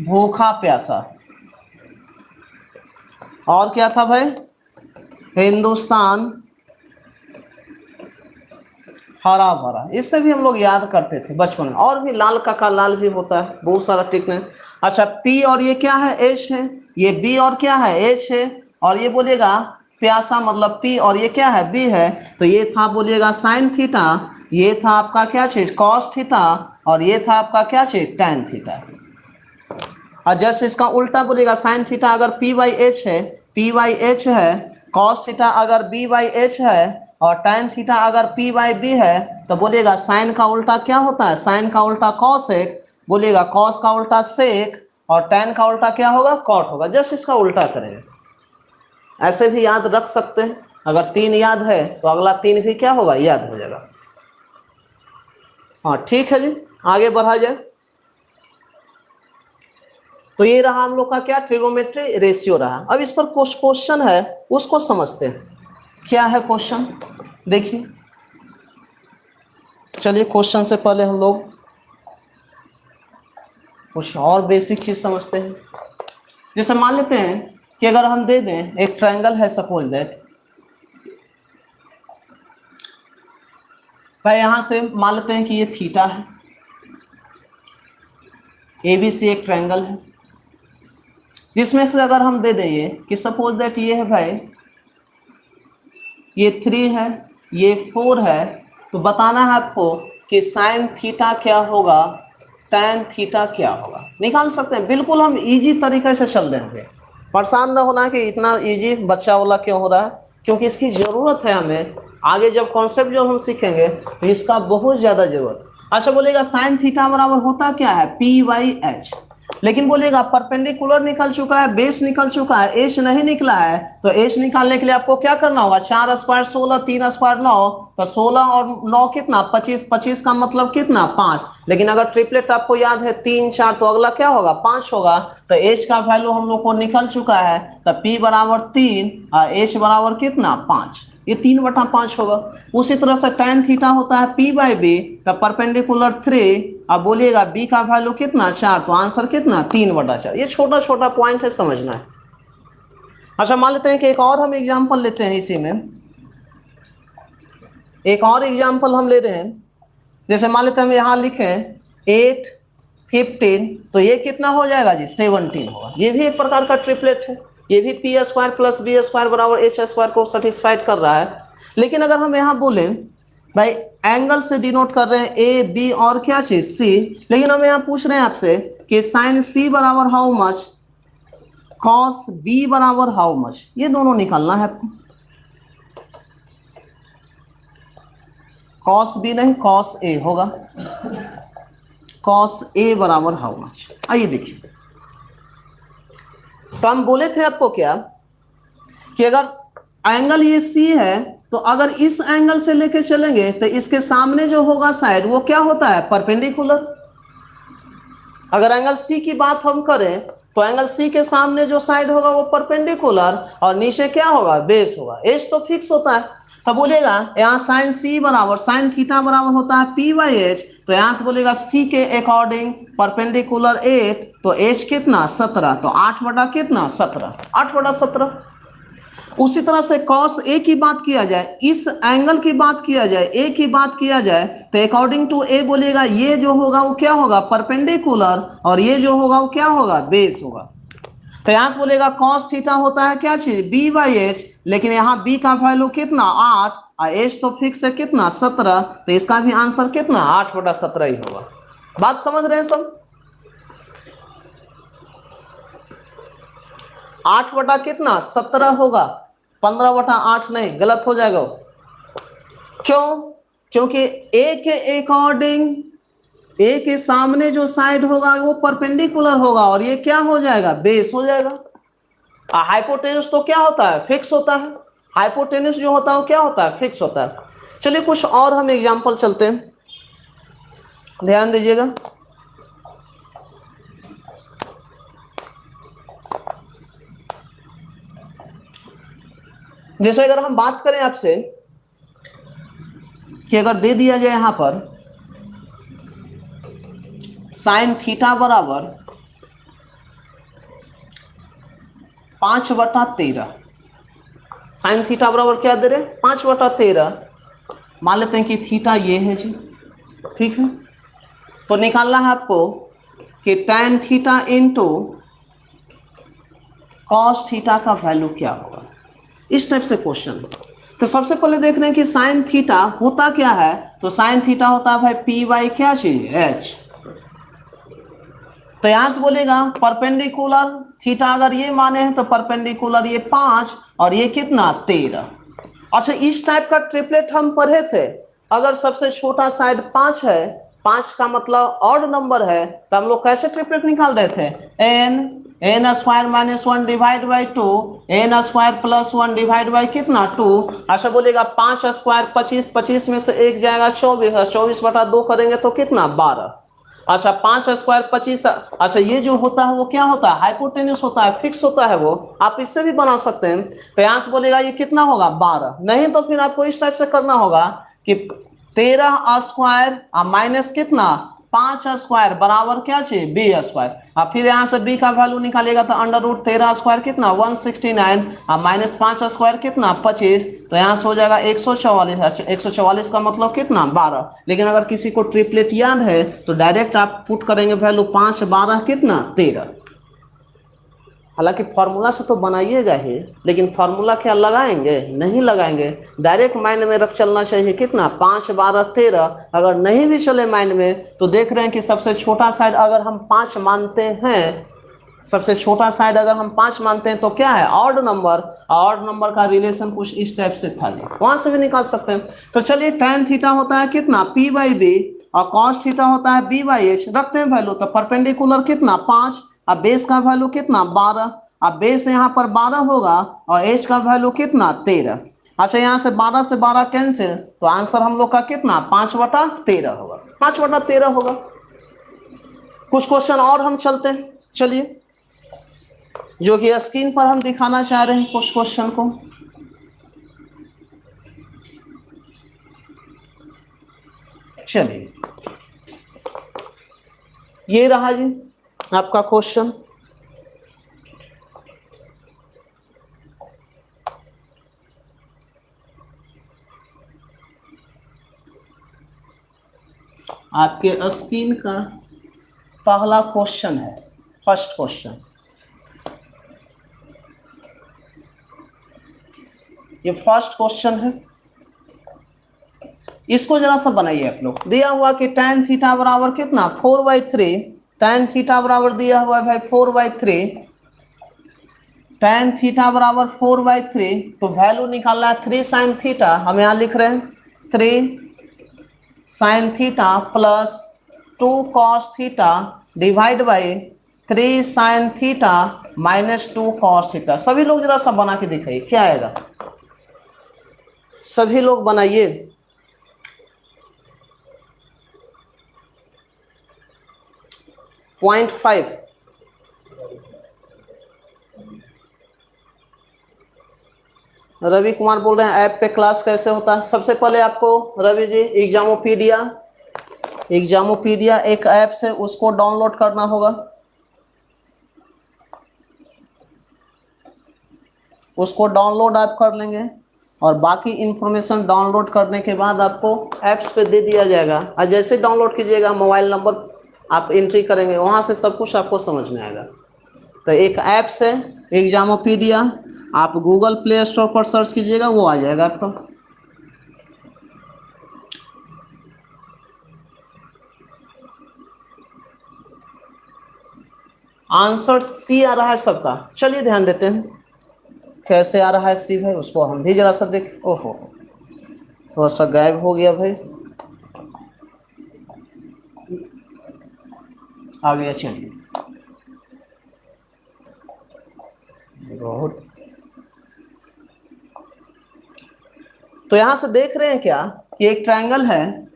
भूखा प्यासा, और क्या था भाई, हिंदुस्तान हरा भरा, इससे भी हम लोग याद करते थे बचपन में। और भी लाल का लाल भी होता है, बहुत सारा टिक है। अच्छा पी और ये क्या है, एच है, ये बी और क्या है, एच है, और ये बोलिएगा प्यासा मतलब पी, और ये क्या है, बी है। तो ये था बोलिएगा साइन थीटा, ये था आपका क्या चीज, कॉस थीटा, और ये था आपका क्या चीज, टैन थीटा। और जैसे इसका उल्टा बोलेगा, साइन थीटा अगर पी बाई एच है, पी बाई एच है, कॉस थीटा अगर बी बाई एच है, और टैन थीटा अगर पी बाई बी है, तो बोलिएगा साइन का उल्टा क्या होता है, साइन का उल्टा कॉसेक, बोलिएगा कॉस का उल्टा सेक, और टैन का उल्टा क्या होगा, कॉट होगा। जस्ट इसका उल्टा करेंगे, ऐसे भी याद रख सकते हैं। अगर 3 याद है तो अगला 3 भी क्या होगा, याद हो जाएगा। हाँ ठीक है जी, आगे बढ़ा जाए। तो ये रहा हम लोग का क्या, ट्रिगोमेट्री रेशियो रहा। अब इस पर कुछ क्वेश्चन है, उसको समझते हैं। क्या है क्वेश्चन, देखिए। चलिए क्वेश्चन से पहले हम लोग कुछ और बेसिक चीज समझते हैं। जैसे मान लेते हैं कि अगर हम दे दें एक ट्रायंगल है, सपोज दैट भाई, यहां से मान लेते हैं कि ये थीटा है, एबीसी एक ट्रायंगल है, जिसमें से अगर हम दे दें ये कि सपोज दैट ये है भाई, ये 3 है, ये 4 है, तो बताना है आपको कि साइन थीटा क्या होगा, टैन थीटा क्या होगा। निकाल सकते हैं, बिल्कुल हम इजी तरीके से चल रहे हैं। परेशान ना होना कि इतना इजी बच्चा वाला क्यों हो रहा है, क्योंकि इसकी ज़रूरत है हमें। आगे जब कॉन्सेप्ट जो हम सीखेंगे तो इसका बहुत ज़्यादा ज़रूरत। अच्छा बोलेगा साइन थीटा बराबर होता क्या है, पी बाई एच। लेकिन बोलेगा परपेंडिकुलर निकल चुका है, बेस निकल चुका है, एच नहीं निकला है। तो एच निकालने के लिए आपको क्या करना होगा, 4 स्क्वायर 16, 3 स्क्वायर 9, तो 16 और 9 कितना, 25, 25 का मतलब कितना, 5। लेकिन अगर ट्रिपलेट आपको याद है 3 4, तो अगला क्या होगा, 5 होगा। तो एच का वैल्यू हम लोग को निकल चुका है, तो पी बराबर 3 और एच बराबर कितना, 5। ये 3/5 होगा। उसी तरह से tan थीटा होता है P बाई बी, तब परपेंडिकुलर 3, अब बोलिएगा B का वैल्यू कितना, 4, तो आंसर कितना, 3/4। ये छोटा छोटा पॉइंट है, समझना है। अच्छा मान लेते हैं कि एक और हम एग्जांपल लेते हैं, इसी में एक और एग्जांपल हम ले रहे हैं। जैसे मान लेते हैं हम यहाँ लिखें 8 15, तो ये कितना हो जाएगा जी, 17 होगा। ये भी एक प्रकार का ट्रिपलेट है, ये भी p square plus B square बराबर एच स्क्वायर को सेटिस्फाइड कर रहा है। लेकिन अगर हम यहाँ बोले भाई, एंगल से डिनोट कर रहे हैं ए बी और क्या चीज, सी, लेकिन हम यहाँ पूछ रहे हैं आपसे कि साइन सी बराबर हाउ मच, कॉस बी बराबर हाउ मच, ये दोनों निकालना है आपको। कॉस बी नहीं, कॉस ए होगा, कॉस ए बराबर हाउ मच। आइए देखिए, तो हम बोले थे आपको क्या कि अगर एंगल ये सी है, तो अगर इस एंगल से लेके चलेंगे तो इसके सामने जो होगा साइड, वो क्या होता है, परपेंडिकुलर। अगर एंगल सी की बात हम करें तो एंगल सी के सामने जो साइड होगा वो परपेंडिकुलर, और नीचे क्या होगा, बेस होगा। एच तो फिक्स होता है, तो बोलेगा यहाँ साइन सी बराबर, साइन थीटा बराबर होता है पी बाई एच। तो यहाँ से बोलेगा सी के अकॉर्डिंग परपेंडिकुलर 8, तो एच कितना, 17, तो 8 बटा कितना, 17, 8/17। उसी तरह से कॉस ए की बात किया जाए, इस एंगल की बात किया जाए, ए की बात किया जाए, तो अकॉर्डिंग टू ए बोलेगा ये जो होगा वो क्या होगा, परपेंडिकुलर, और ये जो होगा वो क्या होगा, बेस होगा। तो यहां से बोलेगा कॉस थीटा होता है क्या चीज, बी बाई एच, लेकिन यहाँ बी का वैल्यू कितना, 8, और एच तो फिक्स है कितना, 17, तो इसका भी आंसर कितना, 8/17 ही होगा। बात समझ रहे हैं सब, 8 बटा कितना, 17 होगा, 15/8 नहीं, गलत हो जाएगा। क्यों, क्योंकि ए के अकॉर्डिंग, ए के सामने जो साइड होगा वो परपेंडिकुलर होगा, और ये क्या हो जाएगा, बेस हो जाएगा। हाइपोटेन्यूस तो क्या होता है, फिक्स होता है। हाइपोटेन्यूस जो होता है वो क्या होता है, फिक्स होता है। चलिए कुछ और हम एग्जांपल चलते हैं, ध्यान दीजिएगा। जैसे अगर हम बात करें आपसे कि अगर दे दिया जाए यहां पर साइन थीटा बराबर 5/13। साइन थीटा बराबर क्या दे रहे, 5/13। मान लेते हैं कि थीटा ये है जी, ठीक है। तो निकालना है आपको कि tan theta into cos theta का वैल्यू क्या होगा, इस टाइप से क्वेश्चन। तो सबसे पहले देख रहे हैं कि साइन थीटा होता क्या है, तो साइन थीटा होता है भाई पी बाई क्या चीज एच। तो यहां से बोलेगा परपेंडिकुलर थीटा अगर ये माने हैं तो परपेंडिकुलर ये 5 और ये कितना 13। अच्छा इस टाइप का ट्रिपलेट हम पढ़े थे, अगर सबसे छोटा साइड 5 है, 5 का मतलब ऑड नंबर है, तो हम लोग कैसे ट्रिपलेट निकाल रहे थे, n square minus 1 divide by 2 n square plus 1 divide by कितना 2। अच्छा बोलेगा 5 स्क्वायर 25, 25 में से एक जाएगा 24, 24/2 करेंगे तो कितना 12। अच्छा 5 स्क्वायर 25, अच्छा ये जो होता है वो क्या होता है, हाइपोटेन्यूस होता है, फिक्स होता है वो, आप इससे भी बना सकते हैं। तो यहां से बोलेगा ये कितना होगा 12, नहीं तो फिर आपको इस टाइप से करना होगा कि 13 स्क्वायर माइनस कितना 5 स्क्वायर बराबर क्या चाहिए बी स्क्वायर। अब फिर यहाँ से बी का वैल्यू निकालेगा तो √13 स्क्वायर कितना 169 माइनस 5 स्क्वायर कितना 25, तो यहाँ से हो जाएगा 144। 144 का मतलब कितना 12। लेकिन अगर किसी को ट्रिपलेट याद है तो डायरेक्ट आप पुट करेंगे वैल्यू 5 12 कितना 13। हालांकि फॉर्मूला से तो बनाइएगा ही, लेकिन फॉर्मूला क्या लगाएंगे, नहीं लगाएंगे, डायरेक्ट माइंड में रख चलना चाहिए कितना 5 12 13। अगर नहीं भी चले माइंड में तो देख रहे हैं कि सबसे छोटा साइड अगर हम 5 मानते हैं, सबसे छोटा साइड अगर हम 5 मानते हैं तो क्या है ऑड नंबर, ऑड नंबर का रिलेशन कुछ इस टाइप से था, वहां से भी निकाल सकते हैं। तो चलिए tan थीटा होता है कितना p बाई बी और cos थीटा होता है b बाई एच, रखते हैं वैल्यू। तो परपेंडिकुलर कितना 5, अब बेस का वैल्यू कितना 12, अब बेस यहाँ पर 12 होगा और एच का वैल्यू कितना 13। अच्छा यहाँ से 12 से 12 कैंसिल, तो आंसर हम लोग का कितना 5/13 होगा, 5/13 होगा। कुछ क्वेश्चन और हम चलते हैं, चलिए जो कि स्क्रीन पर हम दिखाना चाह रहे हैं कुछ क्वेश्चन को। चलिए ये रहा जी आपका क्वेश्चन। आपके स्क्रीन का पहला क्वेश्चन है, फर्स्ट क्वेश्चन, ये फर्स्ट क्वेश्चन है। इसको जरा सा बनाइए आप लोग। दिया हुआ कि tan थीटा बराबर कितना 4/3, tan थीटा बराबर दिया हुआ है भाई 4/3, tan थीटा बराबर 4/3, तो वैल्यू निकालना है 3 sin थीटा, हम यहाँ लिख रहे हैं 3 sin theta plus 2 cos theta divide by 3 sin theta minus 2 cos theta. सभी लोग जरा सा बना के दिखाइए क्या आएगा, सभी लोग बनाइए। पॉइंट 5 रवि कुमार बोल रहे हैं ऐप पे क्लास कैसे होता है। सबसे पहले आपको रवि जी एग्जामोपीडिया एक ऐप से उसको डाउनलोड करना होगा, उसको डाउनलोड आप कर लेंगे और बाकी इंफॉर्मेशन डाउनलोड करने के बाद आपको ऐप्स पे दे दिया जाएगा। और जैसे डाउनलोड कीजिएगा मोबाइल नंबर आप एंट्री करेंगे, वहाँ से सब कुछ आपको समझ में आएगा। तो एक ऐप्स है एग्जामोपीडिया, आप गूगल प्ले स्टोर पर सर्च कीजिएगा, वो आ जाएगा आपका। आंसर सी आ रहा है सबका। चलिए ध्यान देते हैं कैसे आ रहा है सी भाई, उसको हम भी जरा सा देख। ओहो थोड़ा सा गायब हो गया भाई, आ गया। चलिए बहुत, तो यहां से देख रहे हैं क्या कि एक ट्रायंगल है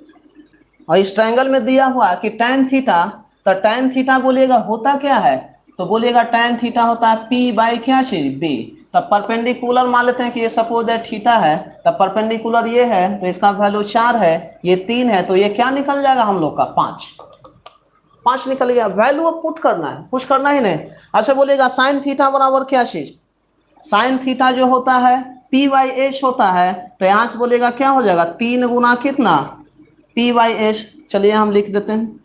और इस ट्रायंगल में दिया हुआ कि tan थीटा, तो tan थीटा बोलिएगा होता क्या है, तो बोलिएगा tan थीटा होता है p बाई क्या चीज b। तब परपेंडिकुलर मान लेते हैं कि ये सपोज है थीटा है, तब परपेंडिकुलर ये है तो इसका वैल्यू 4 है, ये 3 है, तो ये क्या निकल जाएगा हम लोग का 5 निकल गया। वैल्यू अब पुट करना है, कुछ करना ही नहीं। अच्छा बोलेगा साइन थीटा बराबर क्या चीज, साइन थीटा जो होता है पी बाई एच होता है, तो यहाँ से बोलेगा क्या हो जाएगा 3 गुना कितना पी बाई एच। चलिए हम लिख देते हैं,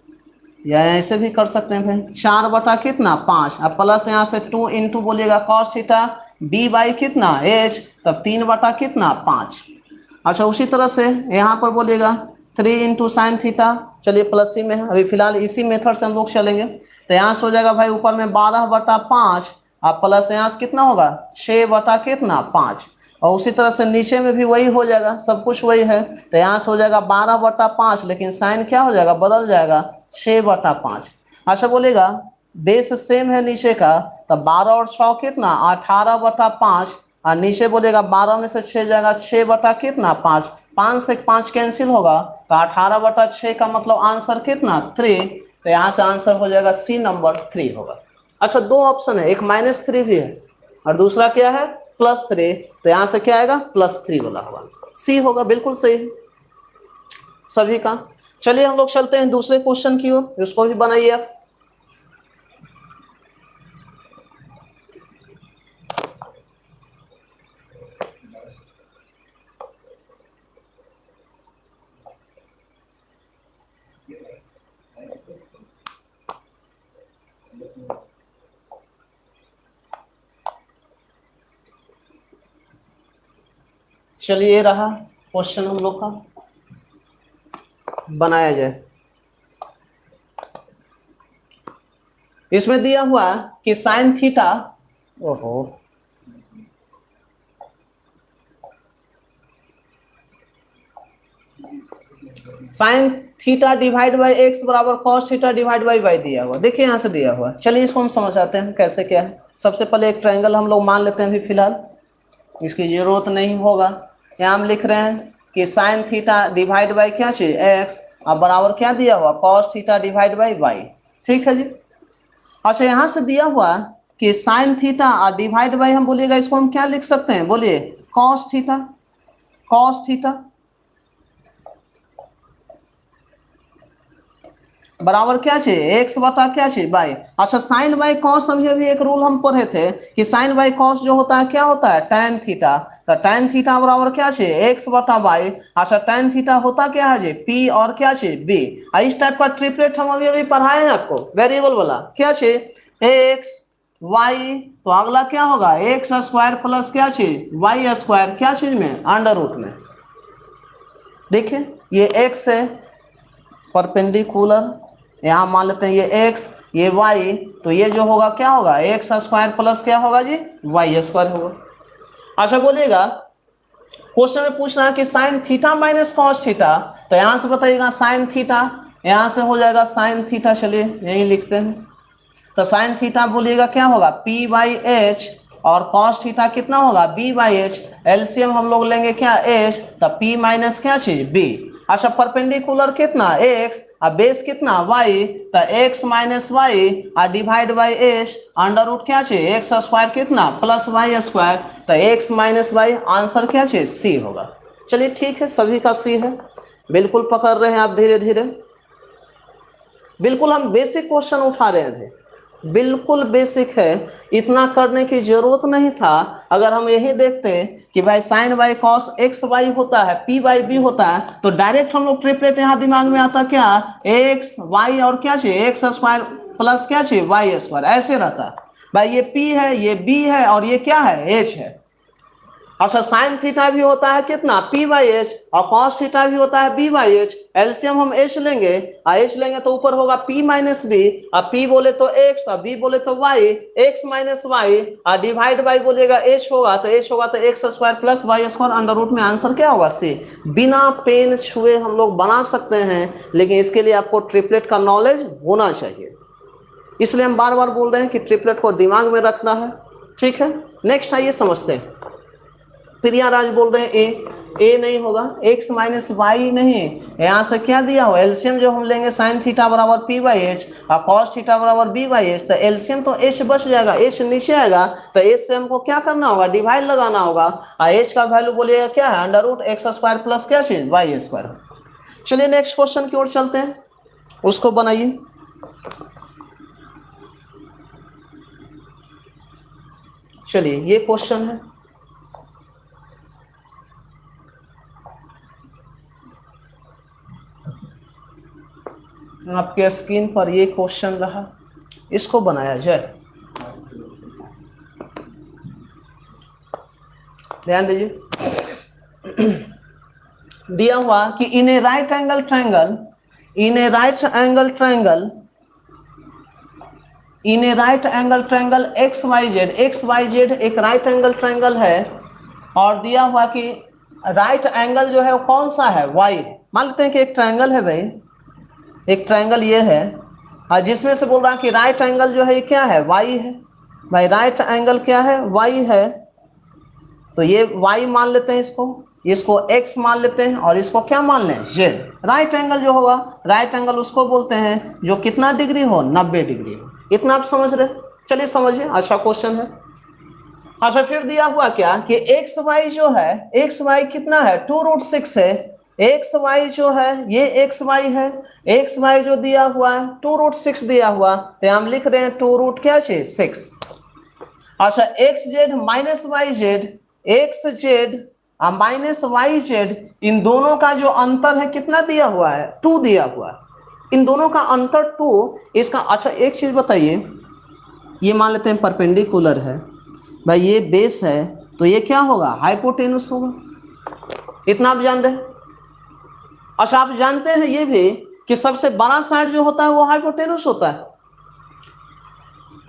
या ऐसे भी कर सकते हैं भाई, 4 बटा कितना 5, अब प्लस यहाँ से 2 इंटू बोलिएगा कॉस थीटा बी बाई कितना एच, तब 3 बटा कितना 5। अच्छा उसी तरह से यहाँ पर बोलिएगा 3 इंटू साइन थीटा, चलिए प्लस ही में है, अभी फिलहाल इसी मेथड से हम लोग चलेंगे। तो यहाँ से हो जाएगा भाई ऊपर में 12 बटा 5, अब प्लस यहाँ से कितना होगा 6 बटा कितना 5, और उसी तरह से नीचे में भी वही हो जाएगा, सब कुछ वही है। तो यहाँ से हो जाएगा 12 बटा 5, लेकिन साइन क्या हो जाएगा बदल जाएगा 6 बटा 5। अच्छा बोलेगा बेस सेम है नीचे का, तब 12 और 6 कितना 18 बटा 5, और नीचे बोलेगा 12 में से 6 जाएगा 6 बटा कितना 5, 5 से 5 कैंसिल होगा, तो 18 बटा 6 का मतलब आंसर कितना 3। तो यहाँ से आंसर हो जाएगा सी नंबर 3 होगा। अच्छा दो ऑप्शन है, एक -3 भी है और दूसरा क्या है +3, तो यहाँ से क्या आएगा +3 वाला होगा, सी होगा, बिल्कुल सही सभी का। चलिए हम लोग चलते हैं दूसरे क्वेश्चन की ओर, उसको भी बनाइए आप। चलिए ये रहा क्वेश्चन हम लोग का, बनाया जाए। इसमें दिया हुआ कि साइन थीटा, ओहो sine theta divide by X बराबर cos theta divide by Y दिया हुआ, देखिए यहाँ से दिया हुआ। चलिए इसको हम समझ आते हैं कैसे क्या है। सबसे पहले एक ट्रायंगल हम लोग मान लेते हैं, अभी फिलहाल इसकी जरूरत नहीं होगा। यहाँ हम लिख रहे हैं कि साइन थीटा डिवाइड बाई क्या चीज एक्स, और बराबर क्या दिया हुआ cos theta divide by y, ठीक है जी। अच्छा यहाँ से दिया हुआ कि साइन थीटा और डिवाइड बाई, हम बोलिएगा इसको हम क्या लिख सकते हैं, बोलिए कॉस थीटा, कॉस थीटा बराबर क्या चाहिए एक्स बटा क्या चाहिए बाई। अच्छा साइन बाई कॉस, अभी एक रूल हम पढ़े थे कि साइन बाई कॉस जो होता है क्या होता है tan थीटा, तो tan थीटा बराबर क्या चाहिए एक्स बटा बाई। अच्छा tan थीटा होता क्या है जी p और क्या चाहिए b। इस टाइप का ट्रिपलेट हम अभी पढ़ाए हैं आपको, वेरिएबल वाला क्या चाहिए एक्स वाई, तो अगला क्या होगा एक्स स्क्वायर प्लस क्या चीज वाई स्क्वायर, क्या चीज में अंडर रूट में। देखिए ये एक्स है परपेंडिकुलर, यहाँ मान लेते हैं ये x ये y, तो ये जो होगा क्या होगा एक्स स्क्वायर प्लस क्या होगा जी वाई स्क्वायर होगा। अच्छा बोलिएगा क्वेश्चन में पूछ रहा है कि sine theta minus cos theta, तो यहाँ से बताइएगा साइन थीटा, यहाँ से हो जाएगा साइन थीटा, चलिए यही लिखते हैं। तो साइन थीटा बोलिएगा क्या होगा p बाई एच, और कॉस थीटा कितना होगा b बाई एच, एलसीएम हम लोग लेंगे क्या h, तो p माइनस क्या चीज b। अच्छा परपेंडिकुलर कितना x और बेस कितना y, तो x माइनस वाई और divide by h, under root क्या चाहिए एक्स स्क्वायर कितना प्लस वाई स्क्वायर, तो x माइनस वाई, आंसर क्या चाहिए c होगा। चलिए ठीक है सभी का c है, बिल्कुल पकड़ रहे हैं आप धीरे धीरे, बिल्कुल हम बेसिक क्वेश्चन उठा रहे थे, बिल्कुल बेसिक है, इतना करने की जरूरत नहीं था। अगर हम यही देखते कि भाई sine by cos x y होता है पी बाई बी होता है, तो डायरेक्ट हम लोग ट्रिपलेट यहाँ दिमाग में आता क्या एक्स वाई और क्या चाहिए एक्स स्क्वायर प्लस क्या चाहिए वाई स्क्वायर, ऐसे रहता भाई। ये पी है ये बी है और ये क्या है एच है। अच्छा साइन थीटा भी होता है कितना p बाई एच, और कॉस थीटा भी होता है b बाई एच, एलसीएम हम h लेंगे, और h लेंगे तो ऊपर होगा p माइनस बी, और p बोले तो x और b बोले तो y, x माइनस वाई, और डिवाइड बाई बोलेगा h होगा तो x square plus y square under root में, आंसर क्या होगा c। बिना पेन छुए हम लोग बना सकते हैं, लेकिन इसके लिए आपको ट्रिपलेट का नॉलेज होना चाहिए, इसलिए हम बार बार बोल रहे हैं कि ट्रिपलेट को दिमाग में रखना है, ठीक है। नेक्स्ट आइए समझते हैं। प्रिया राज बोल रहे हैं ए नहीं होगा, x माइनस वाई नहीं, यहाँ से क्या दिया हो एलसीएम जो हम लेंगे साइन थीटा बराबर p बाई एच और कॉस थीटा बराबर b बाई एच, तो एलसीएम तो h बच जाएगा, h नीचे आएगा, तो h से हमको क्या करना होगा डिवाइड लगाना होगा, और h का वैल्यू बोलिएगा क्या है under root x square plus क्या चीज वाई स्क्वायर। चलिए नेक्स्ट क्वेश्चन की ओर चलते हैं, उसको बनाइए। चलिए ये क्वेश्चन है, आपके स्क्रीन पर ये क्वेश्चन रहा, इसको बनाया जाए। ध्यान दीजिए, दिया हुआ कि in a right angle triangle, in a right angle triangle, in a right angle triangle X Y Z एक राइट एंगल ट्रायंगल है, और दिया हुआ कि राइट एंगल जो है वो कौन सा है, वाई। मान लेते हैं कि एक ट्रायंगल है भाई, एक ट्रायंगल ये है, और जिसमें से बोल रहा है कि राइट एंगल जो है ये क्या है, वाई है। भाई राइट एंगल क्या है, वाई है, तो ये वाई मान लेते हैं, इसको एक्स मान लेते हैं, और इसको क्या मान लें, जेड। राइट एंगल जो होगा, राइट एंगल उसको बोलते हैं जो कितना डिग्री हो, 90 डिग्री हो। इतना आप समझ रहे, चलिए समझिए, अच्छा क्वेश्चन है। अच्छा फिर दिया हुआ क्या कि एक्स वाई जो है, एक्स वाई कितना है, 2√6 है। एक्स वाई जो है ये एक्स वाई है, एक्स वाई जो दिया हुआ है 2√6 दिया हुआ, तो हम लिख रहे हैं 2√6। अच्छा X Z minus Y Z, X Z minus Y Z, इन दोनों का जो अंतर है कितना दिया हुआ है, 2 दिया हुआ है। इन दोनों का अंतर 2, इसका अच्छा एक चीज बताइए, ये मान लेते हैं परपेंडिकुलर है भाई, ये बेस है, तो ये क्या होगा, हाइपोटेनुस होगा। इतना आप जान रहे हैं। अच्छा आप जानते हैं ये भी कि सबसे बड़ा साइड जो होता है वो हाइपोटेनुस होता है।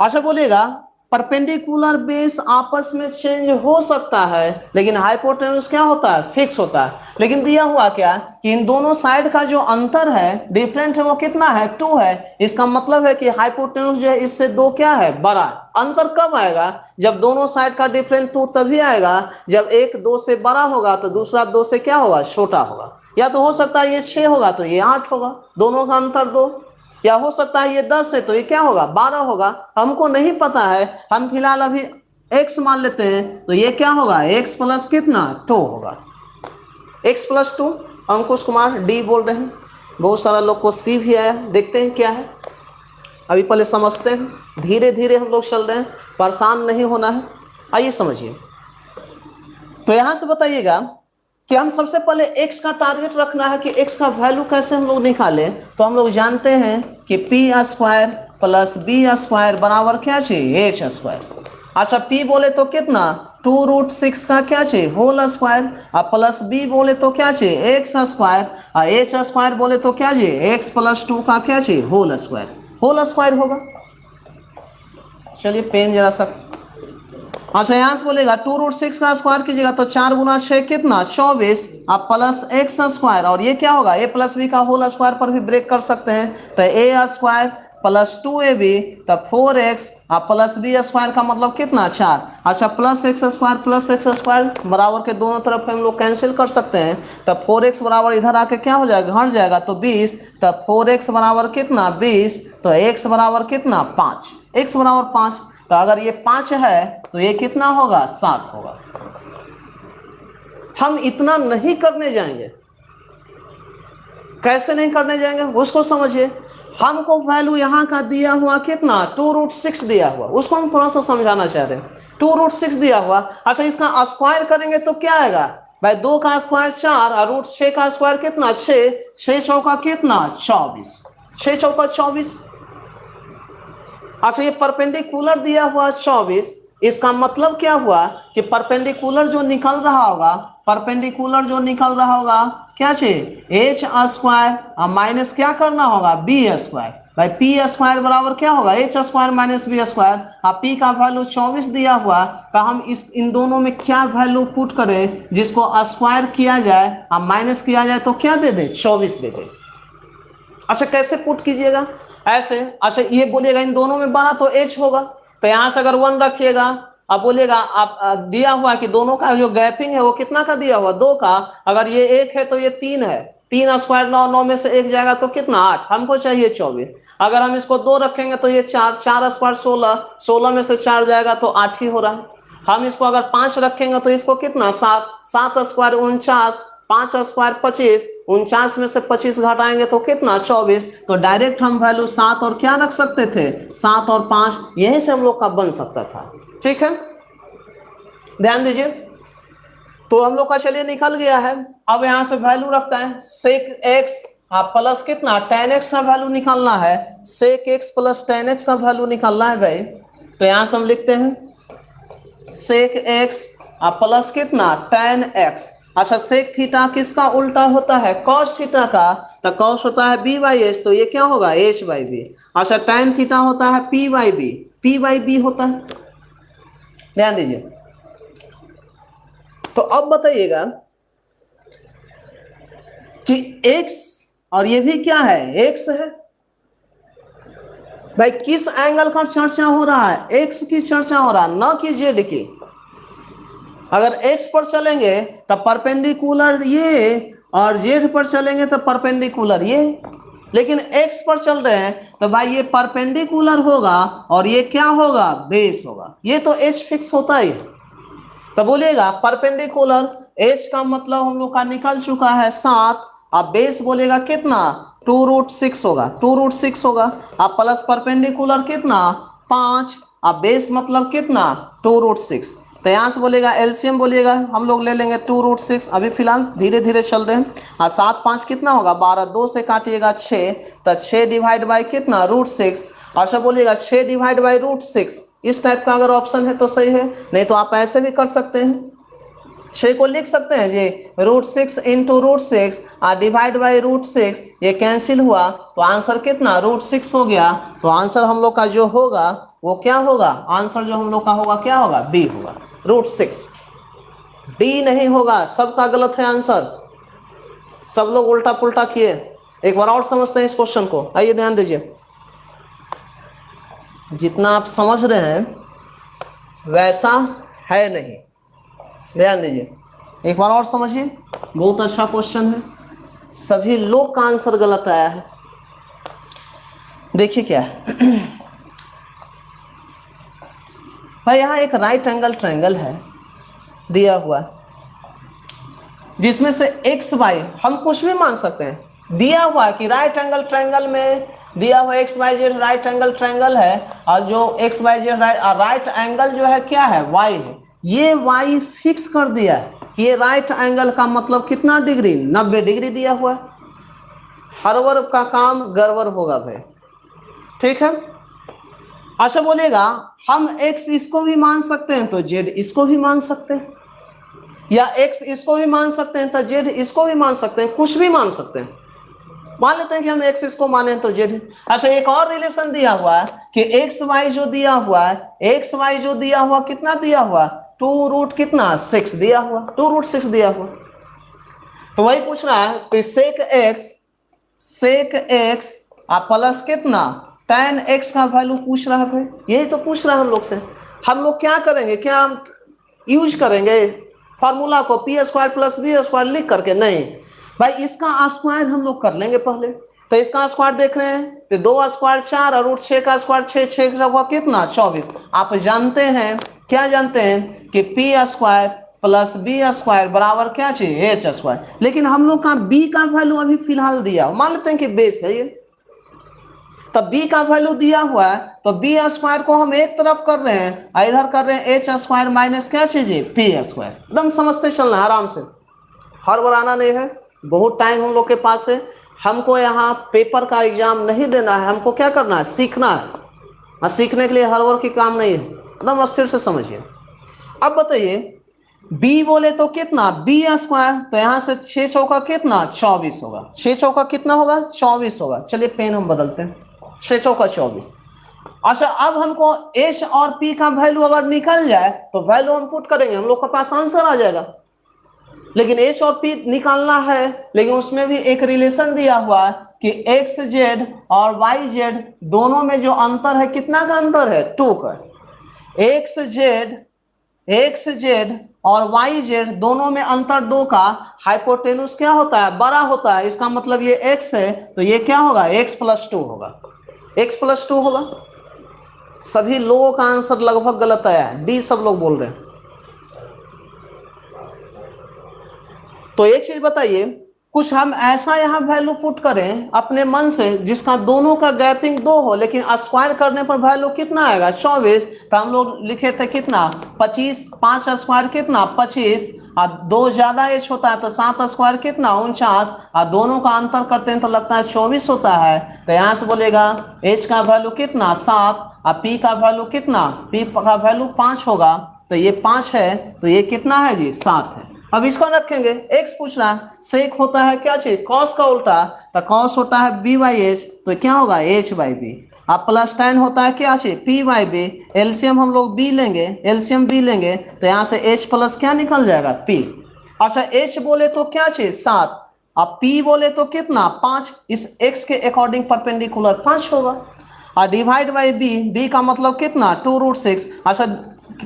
अच्छा बोलिएगा, परपेंडिकुलर बेस आपस में चेंज हो सकता है, लेकिन हाइपोटेनुस क्या होता है, फिक्स होता है। लेकिन दिया हुआ क्या कि इन दोनों साइड का जो अंतर है, डिफरेंट है, वो कितना है, 2 है। इसका मतलब है कि हाइपोटेनुस जो है इससे 2 क्या है, बड़ा। अंतर कब आएगा, जब दोनों साइड का डिफरेंट 2 तभी आएगा जब एक 2 से बड़ा होगा तो दूसरा 2 से क्या होगा, छोटा होगा। या तो हो सकता है ये 6 होगा तो ये 8 होगा, दोनों का अंतर 2, या हो सकता है ये 10 है तो ये क्या होगा, 12 होगा। हमको नहीं पता है, हम फिलहाल अभी x मान लेते हैं, तो ये क्या होगा, x प्लस कितना, 2 होगा, x plus 2। Ankush Kumar D बोल रहे हैं, बहुत सारा लोग को सी भी आया, देखते हैं क्या है। अभी पहले समझते हैं, धीरे धीरे हम लोग चल रहे हैं, परेशान नहीं होना है। आइए समझिए, तो यहां से बताइएगा कि हम सबसे पहले x का टारगेट रखना है कि x का वैल्यू कैसे हम लोग निकालें। तो हम लोग जानते हैं कि p square plus b square बराबर क्या चाहिए, h स्क्वायर। अच्छा p बोले तो कितना, 2√6 का क्या चाहिए, होल स्क्वायर, और प्लस b बोले तो क्या चाहिए, x स्क्वायर, और h स्क्वायर बोले तो क्या चाहिए, x प्लस 2 का क्या चाहिए, होल स्क्वायर। होल स्क्वायर होगा। चलिए पेन जरा सा, अच्छा यहाँ से बोलेगा 2√6 का स्क्वायर कीजिएगा तो 4 गुना 6 कितना, 24, आप प्लस एक्स स्क्वायर, और ये क्या होगा, a प्लस बी का होल स्क्वायर पर भी ब्रेक कर सकते हैं, तो a स्क्वायर प्लस 2ab, तब 4x, आप प्लस बी स्क्वायर का मतलब कितना, 4। अच्छा प्लस एक्स स्क्वायर बराबर के दोनों तरफ हम लोग कैंसिल कर सकते हैं, तब 4x बराबर इधर आके क्या हो जाएगा, घट जाएगा, तो 20, तब 4x बराबर कितना, 20, तो x बराबर कितना, 5, x बराबर 5। तो अगर ये 5 है तो ये कितना होगा, 7 होगा। हम इतना नहीं करने जाएंगे, कैसे नहीं करने जाएंगे उसको समझिए। हमको वैल्यू यहाँ का दिया हुआ कितना, 2√6 दिया हुआ, उसको हम थोड़ा सा समझाना चाह रहे हैं। 2√6 दिया हुआ, अच्छा इसका स्क्वायर करेंगे तो क्या आएगा भाई, 2 का स्क्वायर 4, और √6 का स्क्वायर कितना, 6, 6 चौका कितना, 24, 6 चौका 24। अच्छा ये परपेंडिकुलर दिया हुआ 24, इसका मतलब क्या हुआ कि परपेंडिकुलर जो निकल रहा होगा, परपेंडिकुलर जो निकल रहा होगा क्या चाहिए, h स्क्वायर माइनस क्या करना होगा, b स्क्वायर। भाई p स्क्वायर बराबर क्या होगा, h square minus b square. अब p का वैल्यू 24 दिया हुआ, तो हम इन दोनों में क्या वैल्यू पुट करें, जिसको स्क्वायर किया जाए और माइनस किया जाए तो क्या दे दे, 24 दे दे। अच्छा कैसे पुट कीजिएगा, ऐसे। अच्छा ये बोलिएगा इन दोनों में बड़ा तो h होगा, तो यहां से अगर 1 रखिएगा, अब बोलिएगा आप दिया हुआ कि दोनों का जो गैपिंग है वो कितना का दिया हुआ, 2 का। अगर ये 1 है तो ये 3 है, 3 स्क्वायर 9, 9 में से 1 जाएगा तो कितना, 8, हमको चाहिए 24। अगर हम इसको 2 रखेंगे तो ये 4, 4 स्क्वायर 16, 16 में से 4 जाएगा तो 8 ही हो रहा है। हम इसको अगर 5 रखेंगे तो इसको कितना, 7, 7 स्क्वायर 49, 5 स्क्वायर 25, 49 में से 25 घटाएंगे तो कितना, 24। तो डायरेक्ट हम वैल्यू 7 और क्या रख सकते थे, 7 और 5, यहीं से हम लोग का बन सकता था। ठीक है, ध्यान दीजिए, तो हम लोग का चलिए निकल गया है। अब यहां से वैल्यू रखता है सेक एक्स प्लस कितना tan x का वैल्यू निकालना है, सेक x प्लस tan x का वैल्यू निकालना है भाई। तो यहां से हम लिखते हैं सेक x प्लस कितना tan x। अच्छा, सेक थीटा किसका उल्टा होता है, कॉस थीटा का, तो कॉस होता है b बाई एच, तो ये क्या होगा h बाई बी। अच्छा, tan थीटा होता है p by b, p by b होता है। ध्यान दीजिए, तो अब बताइएगा कि x और ये भी क्या है, x है भाई। किस एंगल का चर्चा हो रहा है, x की चर्चा हो रहा है, न कि z की। अगर x पर चलेंगे तो परपेंडिकुलर ये, और z पर चलेंगे तो परपेंडिकुलर ये, लेकिन x पर चल रहे हैं तो भाई ये परपेंडिकुलर होगा और ये क्या होगा, बेस होगा। ये तो h फिक्स होता ही। तो बोलिएगा परपेंडिकुलर, h का मतलब हम लोग का निकल चुका है 7, अब बेस बोलेगा कितना 2√6 होगा, 2√6 होगा। अब प्लस परपेंडिकुलर कितना 5, अब बेस मतलब कितना 2√6। तो यहाँ से बोलेगा एलसीएम बोलिएगा, हम लोग ले लेंगे 2√6, अभी फिलहाल धीरे धीरे चल रहे हैं। और 7 5 कितना होगा 12, 2 से काटिएगा 6, तो 6 डिवाइड बाई कितना √6। अच्छा बोलिएगा 6 डिवाइड बाई √6, इस टाइप का अगर ऑप्शन है तो सही है, नहीं तो आप ऐसे भी कर सकते हैं, 6 को लिख सकते हैं जी √6 इंटू √6 डिवाइड बाई √6, ये कैंसिल हुआ तो आंसर कितना √6 हो गया। तो आंसर हम लोग का जो होगा वो क्या होगा, आंसर जो हम लोग का होगा क्या होगा, बी होगा, √6। डी नहीं होगा, सबका गलत है आंसर, सब लोग उल्टा पुल्टा किए। एक बार और समझते हैं इस क्वेश्चन को, आइए ध्यान दीजिए। जितना आप समझ रहे हैं वैसा है नहीं, ध्यान दीजिए, एक बार और समझिए। बहुत अच्छा क्वेश्चन है, सभी लोग का आंसर गलत आया है। देखिए क्या है भाई, यहां एक राइट एंगल ट्रायंगल है दिया हुआ, जिसमें से एक्स वाई हम कुछ भी मान सकते हैं। दिया हुआ कि राइट एंगल ट्रायंगल में दिया हुआ x Y z right angle triangle है, और जो x Y z right angle जो है क्या है, वाई है। ये वाई फिक्स कर दिया कि ये राइट एंगल का मतलब कितना डिग्री, 90 डिग्री दिया हुआ है। हर वर्ग का काम गड़बड़ होगा भाई, ठीक है। अच्छा बोलेगा हम x इसको भी मान सकते हैं तो z इसको भी मान सकते हैं, या x इसको भी मान सकते हैं तो z इसको भी मान सकते हैं, कुछ भी मान सकते हैं। मान लेते हैं कि हम x इसको माने तो z। अच्छा, एक और रिलेशन दिया हुआ है कि एक्स वाई जो दिया हुआ है, एक्स वाई जो दिया हुआ कितना दिया हुआ, 2√6 दिया हुआ, 2√6 दिया हुआ। तो वही पूछ रहा है कि सेक एक्स प्लस कितना tan x का वैल्यू पूछ रहा है भाई, यही तो पूछ रहा है हम लोग से। हम लोग क्या करेंगे, क्या हम यूज करेंगे फॉर्मूला को p² प्लस b² लिख करके, नहीं भाई, इसका स्क्वायर हम लोग कर लेंगे पहले। तो इसका स्क्वायर देख रहे हैं तो 2 स्क्वायर 4 और √6 का स्क्वायर 6, 6 का कितना 24। आप जानते हैं, क्या जानते हैं कि p² प्लस b² बराबर क्या चाहिए h², लेकिन हम लोग का b का वैल्यू अभी फिलहाल दिया, मान लेते हैं कि बेस है ये, तब b का वैल्यू दिया हुआ है, तो b² को हम एक तरफ कर रहे हैं, इधर कर रहे हैं h² माइनस क्या चाहिए p²। एकदम समझते चलना आराम से, हर बनाना नहीं है, बहुत टाइम हम लोग के पास है। हमको यहाँ पेपर का एग्जाम नहीं देना है, हमको क्या करना है, सीखना है, और सीखने के लिए हर वर्ग की काम नहीं है, एकदम अस्थिर से समझिए। अब बताइए b बोले तो कितना b², तो यहाँ से 6 चौका कितना 24 होगा, 6 चौका कितना होगा 24 होगा। चलिए पेन हम बदलते हैं, 6 चौका 24। अच्छा, अब हमको h और p का वैल्यू अगर निकल जाए तो वैल्यू हम पुट करेंगे, हम लोग के पास आंसर आ जाएगा। लेकिन h और p निकालना है, लेकिन उसमें भी एक रिलेशन दिया हुआ है कि xz और yz दोनों में जो अंतर है, कितना का अंतर है 2 का। xz और yz दोनों में अंतर 2 का, हाइपोटेनुस क्या होता है, बड़ा होता है, इसका मतलब ये x है तो ये क्या होगा x+2 होगा, x+2 होगा। सभी लोगों का आंसर लगभग गलत आया है, डी सब लोग बोल रहे हैं। तो एक चीज बताइए, कुछ हम ऐसा यहाँ वैल्यू पुट करें अपने मन से जिसका दोनों का गैपिंग 2 हो, लेकिन स्क्वायर करने पर वैल्यू कितना आएगा 24। तो हम लोग लिखे थे कितना 25, 5 स्क्वायर कितना 25, और 2 ज्यादा एच होता है तो 7 स्क्वायर कितना 49, और दोनों का अंतर करते हैं तो लगता है 24 होता है। तो यहाँ से बोलेगा एच का वैल्यू कितना 7 और पी का वैल्यू कितना, पी का वैल्यू 5 होगा। तो ये 5 है तो ये कितना है जी 7 है। अब इसको रखेंगे, एक्स पूछ रहा है, सेक होता है क्या चीज कॉस का उल्टा, तो कॉस होता है बी बाई एच, तो क्या होगा एच बाई बी। अब प्लस टेन होता है क्या चीज पी बाई बी, एलसीएम हम लोग बी लेंगे, एलसीएम बी लेंगे तो यहाँ से एच प्लस क्या निकल जाएगा पी। अच्छा एच बोले तो क्या चीज 7, अब पी बोले तो कितना 5, इस एक्स के अकॉर्डिंग परपेंडिकुलर 5 होगा। और डिवाइड बाई बी, बी का मतलब कितना 2√6। अच्छा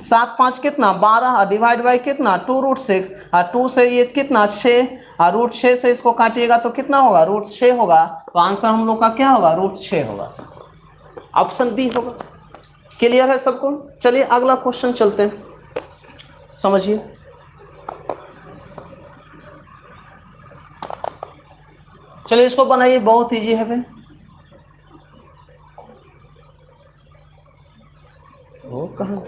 7 5 कितना 12, और डिवाइड बाई कितना 2√6, और 2 से ये कितना 6, और √6 से इसको काटिएगा तो कितना होगा √6 होगा। तो आंसर हम लोग का क्या होगा √6 होगा, ऑप्शन बी होगा। क्लियर है सबको? चलिए अगला क्वेश्चन चलते हैं, समझिए। चलिए इसको बनाइए, बहुत इजी है भाई। वो कहाँ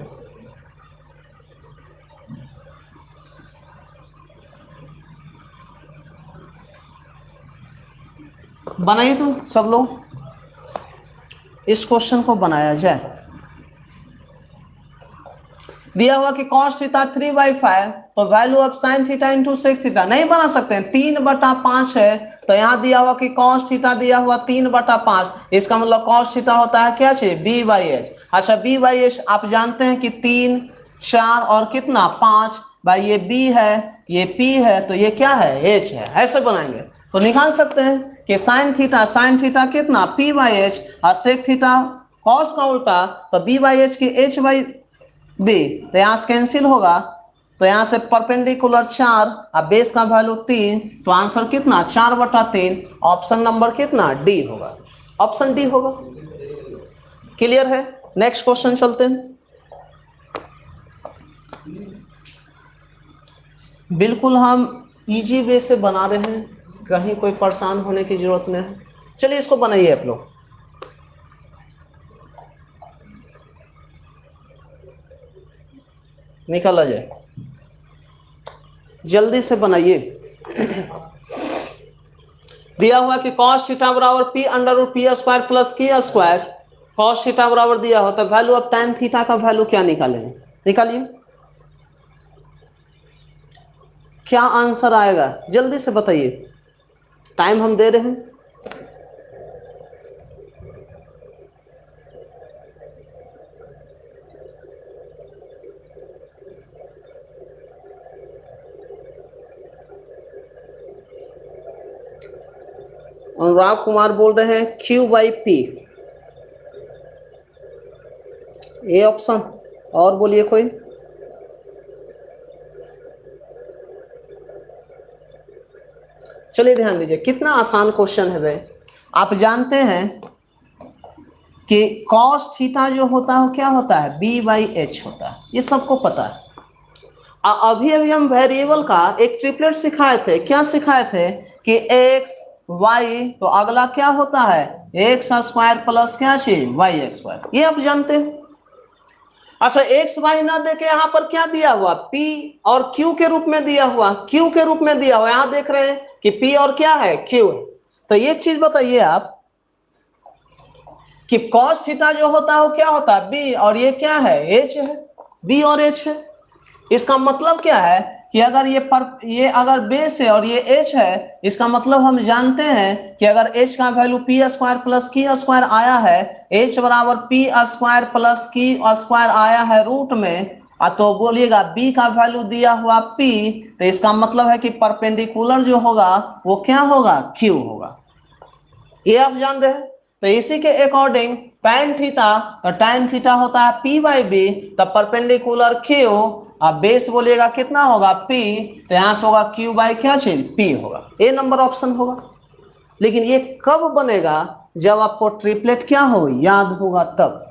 बनाइए तो सब लोग इस क्वेश्चन को बनाया जाए। दिया हुआ कि cos थीटा 3/5, तो value of sin theta into sec theta नहीं बना सकते हैं, 3/5 है। तो यहाँ दिया हुआ कि cos थीटा दिया हुआ 3/5, इसका मतलब cos थीटा होता है क्या चाहिए b बाई एच। अच्छा b बाई एच आप जानते हैं कि 3 4 और कितना 5, भाई ये b है ये p है तो ये क्या है h है। ऐसे बनाएंगे तो निकाल सकते हैं कि sin थीटा कितना p बाई एच, और सेक थीटा cos का उल्टा तो b बाई एच की h बाई बी, तो यहाँ से कैंसिल होगा। तो यहाँ से परपेंडिकुलर 4 और बेस का वैल्यू 3, तो आंसर कितना 4/3, ऑप्शन नंबर कितना डी होगा, ऑप्शन डी होगा। क्लियर है? नेक्स्ट क्वेश्चन चलते हैं। बिल्कुल हम इजी वे से बना रहे हैं, कहीं कोई परेशान होने की जरूरत नहीं है। चलिए इसको बनाइए आप लोग। निकाला जाए, जल्दी से बनाइए। दिया हुआ कि cos थीटा बराबर p under p square plus k square, cos theta बराबर दिया होता है, वैल्यू ऑफ tan थीटा का वैल्यू क्या निकालेंगे, निकालिए क्या आंसर आएगा जल्दी से बताइए, टाइम हम दे रहे हैं। अनुराग कुमार बोल रहे हैं Q बाई पी, ये ऑप्शन। और बोलिए कोई। चलिए ध्यान दीजिए कितना आसान क्वेश्चन है भाई। आप जानते हैं कि cos थीटा जो होता है क्या होता है b बाई एच होता है, ये सबको पता है। अभी अभी हम वेरिएबल का एक ट्रिपलेट सिखाए थे, क्या सिखाए थे कि x y, तो अगला क्या होता है एक्स स्क्वायर प्लस क्या चाहिए वाई स्क्वायर, ये आप जानते हैं। अच्छा एक्स वाई ना देके यहाँ पर क्या दिया हुआ p और q के रूप में दिया हुआ, q के रूप में दिया हुआ, यहाँ देख रहे हैं कि p और क्या है q है। तो एक चीज बताइए आप कि cos थीटा जो होता है वो क्या होता है b, और ये क्या है h है, b और h है। इसका मतलब क्या है कि अगर ये अगर बेस है और ये h है, इसका मतलब हम जानते हैं कि अगर h का वैल्यू p स्क्वायर प्लस की स्क्वायर आया है, h बराबर p स्क्वायर प्लस की स्क्वायर आया है रूट में, तो बोलिएगा b का वैल्यू दिया हुआ p, तो इसका मतलब है कि परपेंडिकुलर जो होगा वो क्या होगा q होगा, ये आप जान रहे हैं। तो इसी के अकॉर्डिंग tan थीटा, तो tan थीटा होता है p बाई बी, तब परपेंडिकुलर q, अब बेस बोलिएगा कितना होगा p, तो यहाँ से होगा q बाई क्या चीज p होगा, ए नंबर ऑप्शन होगा। लेकिन ये कब बनेगा जब आपको ट्रिपलेट क्या हो याद होगा तब,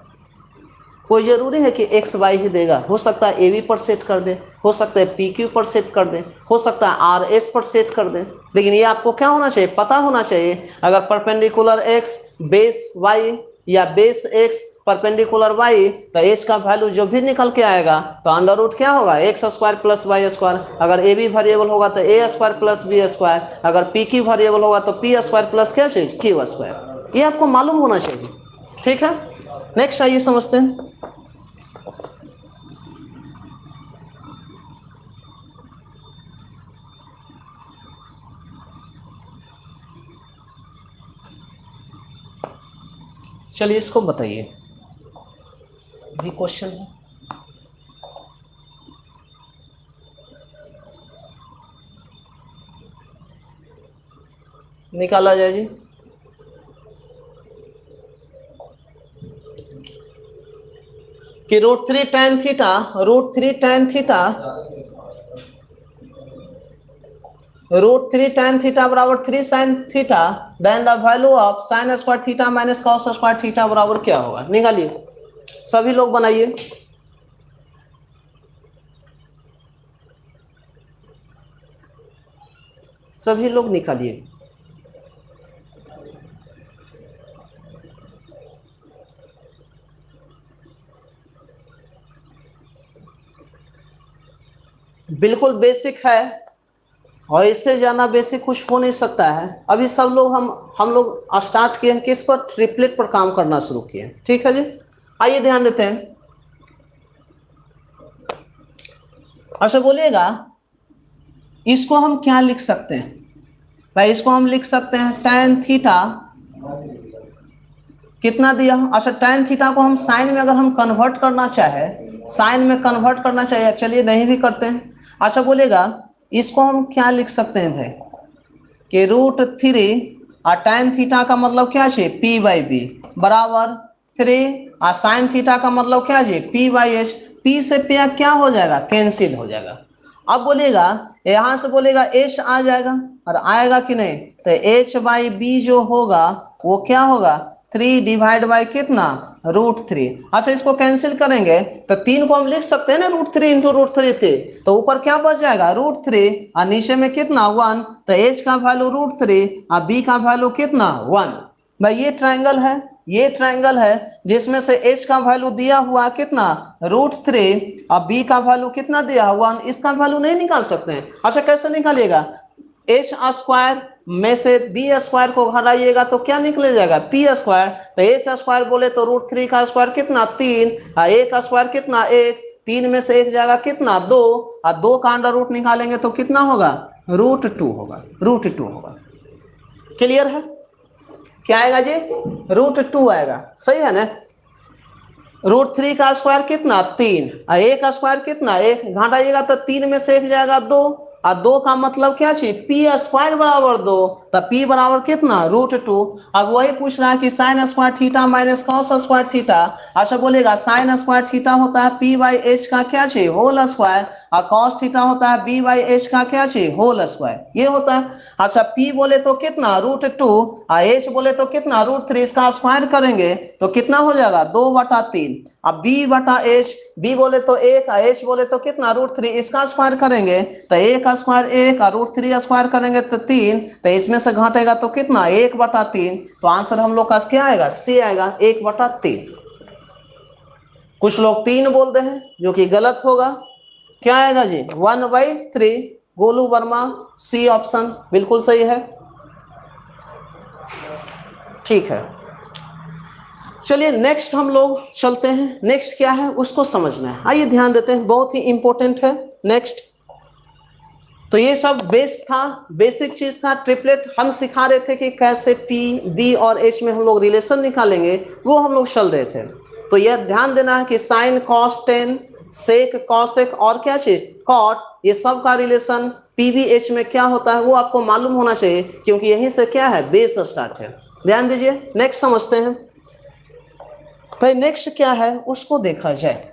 कोई ज़रूरी है कि एक्स वाई ही देगा, हो सकता है ए बी पर सेट कर दे, हो सकता है पी क्यू पर सेट कर दे, हो सकता है आर एस पर सेट कर दे, लेकिन ये आपको क्या होना चाहिए, पता होना चाहिए। अगर परपेंडिकुलर एक्स बेस वाई या बेस एक्स परपेंडिकुलर वाई, तो एच का वैल्यू जो भी निकल के आएगा तो अंडर रूट क्या होगा, x square plus y square. अगर ए बी वेरिएबल होगा तो a square plus B square, अगर पी क्यू वेरिएबल होगा तो पी स्क्वायर प्लस क्या चीज, क्यू स्क्वायर। ये आपको मालूम होना चाहिए, ठीक है। नेक्स्ट आइए समझते हैं। चलिए इसको बताइए, भी क्वेश्चन है। निकाला जाए जी। कि √3 tan theta, √3 tan theta, √3 tan theta बराबर 3 sin theta, then the value of sin square theta minus cos square theta बराबर क्या होगा, निकालिए। सभी लोग बनाइए। सभी लोग निकालिए। बिल्कुल बेसिक है और इससे ज़्यादा बेसिक कुछ हो नहीं सकता है। अभी सब लोग हम लोग स्टार्ट किए हैं किस पर, ट्रिपलेट पर काम करना शुरू किए हैं, ठीक है जी। आइए ध्यान देते हैं। अच्छा बोलिएगा, इसको हम क्या लिख सकते हैं भाई, इसको हम लिख सकते हैं tan थीटा कितना दिया। अच्छा tan थीटा को हम साइन में अगर हम कन्वर्ट करना चाहे, साइन में कन्वर्ट करना चाहिए, चलिए नहीं भी करते हैं। अच्छा बोलेगा इसको हम क्या लिख सकते हैं भाई, कि √3 और tan थीटा का मतलब क्या है, p/b बराबर 3 और साइन थीटा का मतलब क्या है, p/h। p से p क्या हो जाएगा, कैंसिल हो जाएगा। अब बोलेगा यहां से बोलेगा h आ जाएगा, और आएगा कि नहीं, तो h/b जो होगा वो क्या होगा, 3 डिवाइड बाई कितना, √3। अच्छा इसको कैंसिल करेंगे तो 3 को हम लिख सकते हैं ना, √3 इंटू √3 थे, तो ऊपर क्या बच जाएगा, √3 और नीचे में कितना 1, तो h का वैल्यू √3 और b का वैल्यू कितना 1। भाई ये ट्रायंगल है, ये ट्रायंगल है जिसमें से h का वैल्यू दिया हुआ कितना, √3 और b का वैल्यू कितना दिया हुआ 1। इसका वैल्यू नहीं निकाल सकते हैं। अच्छा कैसे निकालिएगा, h स्क्वायर में से बी स्क्वायर को घटाइएगा तो क्या निकले जाएगा, पी स्क्वायर। तो एच स्क्वायर बोले तो √3 का स्क्वायर कितना 3, और ए का स्क्वायर कितना 1, 3 में से 1 जाएगा कितना 2, और 2 का अंडर रूट निकालेंगे तो कितना होगा, √2 होगा, √2 होगा। क्लियर है, क्या आएगा जी, √2 आएगा, सही है ना। √3 का स्क्वायर कितना 3, और ए का स्क्वायर कितना 1, घटाइएगा तो 3 में से 1 जाएगा 2, और 2 का मतलब क्या चाहिए, पी स्क्वायर बराबर 2, तो पी बराबर कितना √2। अब वही पूछ रहा है कि sine square theta minus cos square theta. अच्छा बोलेगा साइन स्क्वायर थीटा होता है p/h का क्या चाहिए, होल स्क्वायर, और कॉस थीटा होता है b/h का क्या चाहिए, होल स्क्वायर, ये होता है। अच्छा p बोले तो कितना √2 और h बोले तो कितना √3, इसका स्क्वायर करेंगे तो कितना हो जाएगा 2/3। अब b/h, b बोले तो 1 और h बोले तो कितना √3, इसका स्क्वायर करेंगे तो 1 का स्क्वायर 1 और √3 स्क्वायर करेंगे तो 3, तो इसमें से घटेगा तो कितना 1/3। तो आंसर हम लोग का क्या आएगा, सी आएगा 1/3। कुछ लोग 3 बोल रहे हैं जो कि गलत होगा, क्या आएगा जी 1/3। गोलू वर्मा, सी ऑप्शन बिल्कुल सही है, ठीक है। चलिए नेक्स्ट हम लोग चलते हैं, नेक्स्ट क्या है उसको समझना है। आइए ध्यान देते हैं, बहुत ही इंपॉर्टेंट है नेक्स्ट। तो ये सब बेस था, बेसिक चीज था। ट्रिपलेट हम सिखा रहे थे कि कैसे पी बी और एच में हम लोग रिलेशन निकालेंगे, वो हम लोग चल रहे थे। तो यह ध्यान देना है कि sine cos tan, sec cosec और क्या चीज कॉट, ये सब का रिलेशन पीबीएच में क्या होता है वो आपको मालूम होना चाहिए, क्योंकि यहीं से क्या है बेस स्टार्ट है। ध्यान दीजिए, नेक्स्ट समझते हैं भाई। नेक्स्ट क्या है उसको देखा जाए।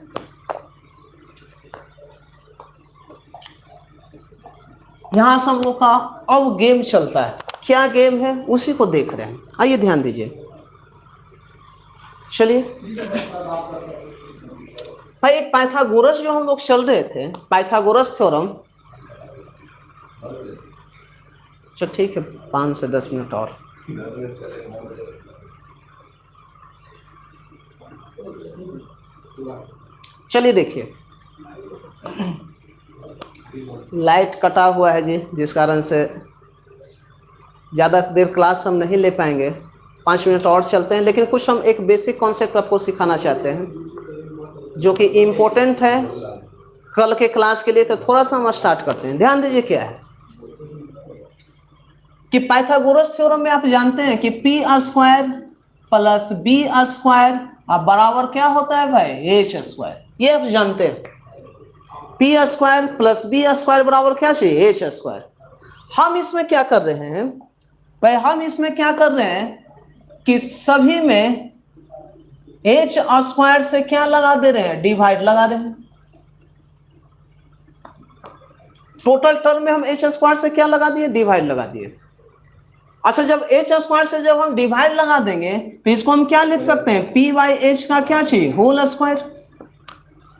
यहां से हम लोग का अब गेम चलता है, क्या गेम है उसी को देख रहे हैं। आइए ध्यान दीजिए। चलिए भाई, एक पाइथागोरस जो हम लोग चल रहे थे, पाइथागोरस थ्योरम। चलो ठीक है, 5 से 10 मिनट और। चलिए देखिए, लाइट कटा हुआ है जी, जिस कारण से ज़्यादा देर क्लास हम नहीं ले पाएंगे। 5 मिनट और चलते हैं, लेकिन कुछ हम एक बेसिक कॉन्सेप्ट आपको सिखाना चाहते हैं जो कि इम्पोर्टेंट है कल के क्लास के लिए। तो थोड़ा सा हम स्टार्ट करते हैं। ध्यान दीजिए क्या है कि पाइथागोरस थ्योरम में आप जानते हैं कि p square plus B square बराबर क्या होता है भाई, एच स्क्वायर। ये आप जानते हैं, P square plus B square बराबर क्या चाहिए, एच स्क्वायर। हम इसमें क्या कर रहे हैं भाई, हम इसमें क्या कर रहे हैं कि सभी में एच स्क्वायर से क्या लगा दे रहे हैं, डिवाइड लगा रहे हैं। टोटल टर्म में हम एच स्क्वायर से क्या लगा दिए, डिवाइड लगा दिए। अच्छा, जब एच स्क्वायर से जब हम डिवाइड लगा देंगे तो इसको हम क्या लिख सकते हैं, पी बाई एच का क्या चाहिए, होल स्क्वायर।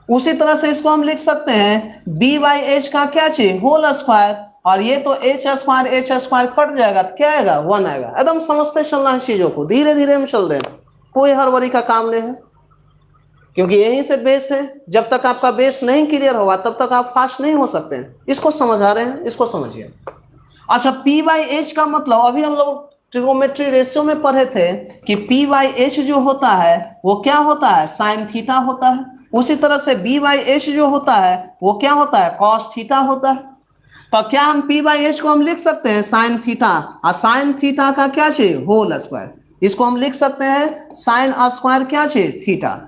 उसी तरह से इसको हम लिख सकते हैं बी बाई एच का क्या चाहिए, होल स्क्वायर। और ये तो एच स्क्वायर कट जाएगा तो क्या आएगा, 1 आएगा। एकदम समझते चलना है चीजों को, धीरे धीरे हम चल रहे हैं, कोई हड़बड़ी का काम नहीं है, क्योंकि यहीं से बेस है। जब तक आपका बेस नहीं क्लियर होगा तब तक आप फास्ट नहीं हो सकते हैं। इसको समझा रहे हैं, इसको समझिए। अच्छा, पी बाई एच का मतलब अभी हम लोग ट्रिगोमेट्री रेशियो में पढ़े थे कि पी बाई एच जो होता है वो क्या होता है, साइन थीटा होता है। उसी तरह से बी बाई एच जो होता है वो क्या होता है, कॉस थीटा होता है। तो क्या हम पी बाई एच को हम लिख सकते हैं साइन थीटा, और साइन थीटा का क्या चाहिए, होल स्क्वायर। इसको हम लिख सकते हैं साइन स्क्वायर क्या चाहिए, थीटा।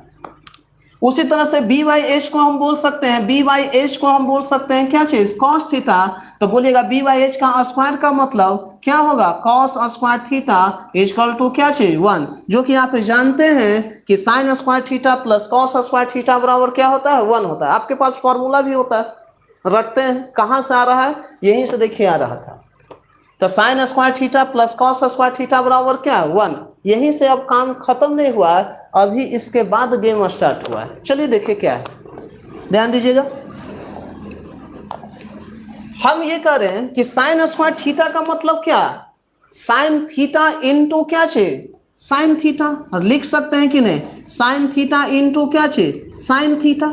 उसी तरह से बी बाई एच को हम बोल सकते हैं, बी बाई एच को हम बोल सकते हैं क्या चीज, कॉस थीटा। तो बोलिएगा बी बाई एच का स्क्वायर का मतलब क्या होगा, cos square theta equal to क्या चीज, 1। जो कि आप जानते हैं कि sine square theta plus cos square theta बराबर क्या होता है, 1 होता है। आपके पास फॉर्मूला भी होता है, रटते हैं। कहां से आ रहा है, यहीं से देखिए आ रहा था। तो sign square theta plus cos square theta बराबर क्या, 1। यहीं से अब काम खत्म नहीं हुआ है, अभी इसके बाद गेम स्टार्ट हुआ है। चलिए देखिए क्या है, ध्यान दीजिएगा। हम ये कह रहे हैं कि साइन स्क्वायर थीटा का मतलब क्या, साइन थीटा इंटू क्या चाहिए, साइन थीटा। और लिख सकते हैं कि नहीं, साइन थीटा इंटू क्या चाहिए, sine theta.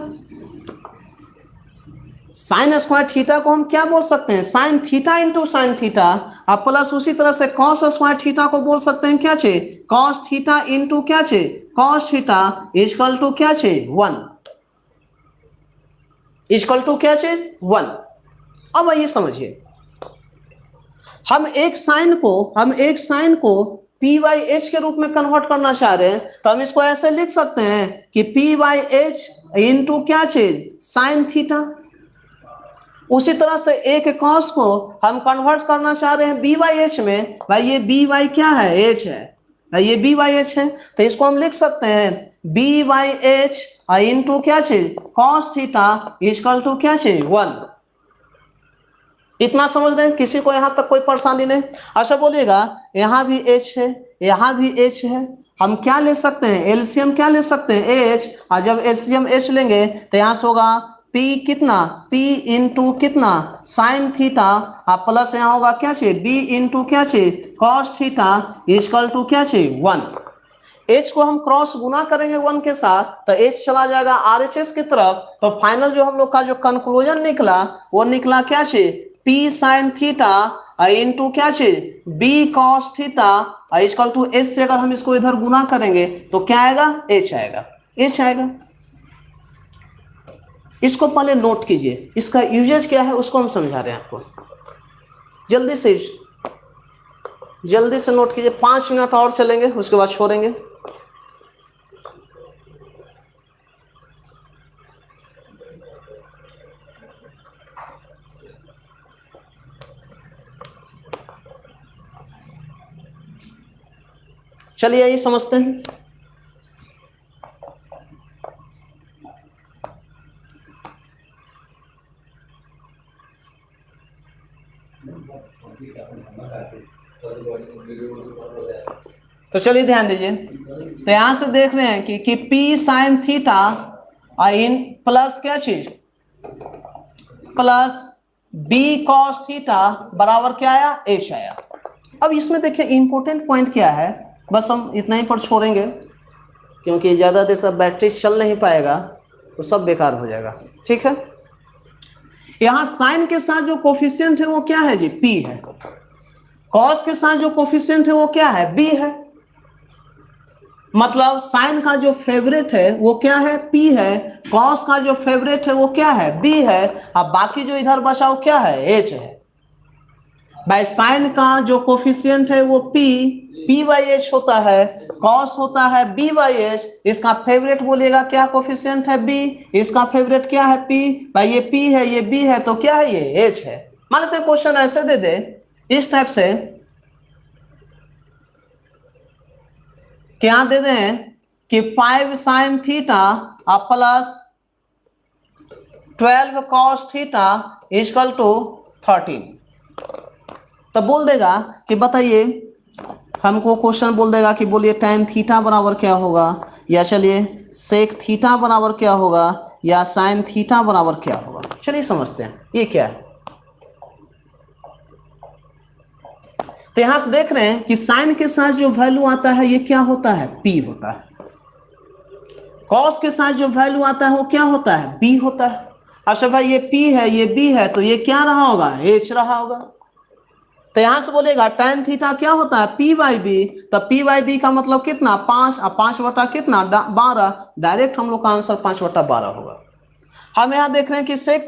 Sign square theta को हम क्या बोल सकते हैं, sign theta into sine theta. अब प्लस उसी तरह से कॉस स्क्वायर थीटा को बोल सकते हैं क्या चाहिए, कॉस थीटा इंटू क्या चाहिए, कॉस थीटा इक्वल टू क्या चाहिए, 1। इक्वल टू क्या चाहिए, 1। अब आइए समझिए, हम एक साइन को पी बाई एच के रूप में कन्वर्ट करना चाह रहे हैं। तो हम इसको ऐसे लिख सकते हैं कि पी बाई एच इंटू क्या चीज, साइन थीटा। उसी तरह से एक कॉस को हम कन्वर्ट करना चाह रहे हैं बी बाई एच में। भाई ये बी बाई क्या है, एच है। भाई ये बी बाई एच है, तो इसको हम लिख सकते हैं बी बाई एच इंटू क्या चीज, कॉस थीटा इक्वल टू क्या चीज, 1। इतना समझ रहे हैं, किसी को यहां तक कोई परेशानी नहीं। अच्छा बोलिएगा, यहां भी एच है, यहां भी एच है। हम क्या ले सकते हैं, एलसीएम क्या ले सकते हैं, एच। और जब एलसीएम एच लेंगे तो यहां से होगा P कितना, P इंटू कितना, साइन थीटा। प्लस यहाँ होगा क्या चाहिए, B इंटू क्या चाहिए, कॉस थीटा इक्वल टू क्या चाहिए, 1। H को हम क्रॉस गुना करेंगे 1 के साथ तो H चला जाएगा RHS की तरफ। तो फाइनल जो हम लोग का जो कंक्लूजन निकला वो निकला क्या चाहिए, P साइन थीटा इंटू क्या चाहिए, B cos theta equal to H से अगर हम इसको इधर गुना करेंगे तो क्या आएगा, H आएगा, H आएगा। इसको पहले नोट कीजिए, इसका यूजेज क्या है उसको हम समझा रहे हैं आपको। जल्दी से नोट कीजिए, 5 मिनट और चलेंगे उसके बाद छोड़ेंगे। चलिए आइए समझते हैं। तो चलिए ध्यान दीजिए, तो यहां से देख रहे हैं कि P sine theta in plus क्या चीज, प्लस B कॉस थीटा बराबर क्या आया, H आया। अब इसमें देखिए इंपॉर्टेंट पॉइंट क्या है, बस हम इतना ही पर छोड़ेंगे क्योंकि ज़्यादा देर तक बैटरी चल नहीं पाएगा तो सब बेकार हो जाएगा, ठीक है। यहां साइन के साथ जो कोफिशिएंट है वो क्या है जी, P है। कॉस के साथ जो कोफिशिएंट है वो क्या है, B है। मतलब साइन का जो फेवरेट है वो क्या है, P है। कॉस का जो फेवरेट है वो क्या है, B है। अब बाकी जो इधर बचा वो क्या है, H है। भाई साइन का जो कोफिशिएंट है वो P बाई H होता है, कॉस होता है B बाई H। इसका फेवरेट बोलिएगा क्या कोफिशिएंट है, B। इसका फेवरेट क्या है, P। भाई ये P है, ये B है, तो क्या है, ये H है। मान लेते हैं क्वेश्चन ऐसे दे दे इस टाइप से, क्या दे दें कि 5 sine theta plus 12 cos theta equal to 13। तब बोल देगा कि बताइए, हमको क्वेश्चन बोल देगा कि बोलिए tan थीटा बराबर क्या होगा, या चलिए सेक थीटा बराबर क्या होगा, या साइन थीटा बराबर क्या होगा। चलिए समझते हैं ये क्या है। तो यहां से देख रहे हैं कि साइन के साथ जो वैल्यू आता है ये क्या होता है, P होता है। कॉस के साथ जो वैल्यू आता है वो क्या होता है, B होता है। अच्छा भाई ये P है, ये B है, तो ये क्या रहा होगा, H रहा होगा। तो यहां से बोलेगा tan थीटा क्या होता है, P बाई बी। तो P बाई बी का मतलब कितना, 5। अब 5 बटा कितना, 12। डायरेक्ट हम लोग का आंसर 5 बटा 12 होगा। हम यहाँ देख रहे हैं कि सेक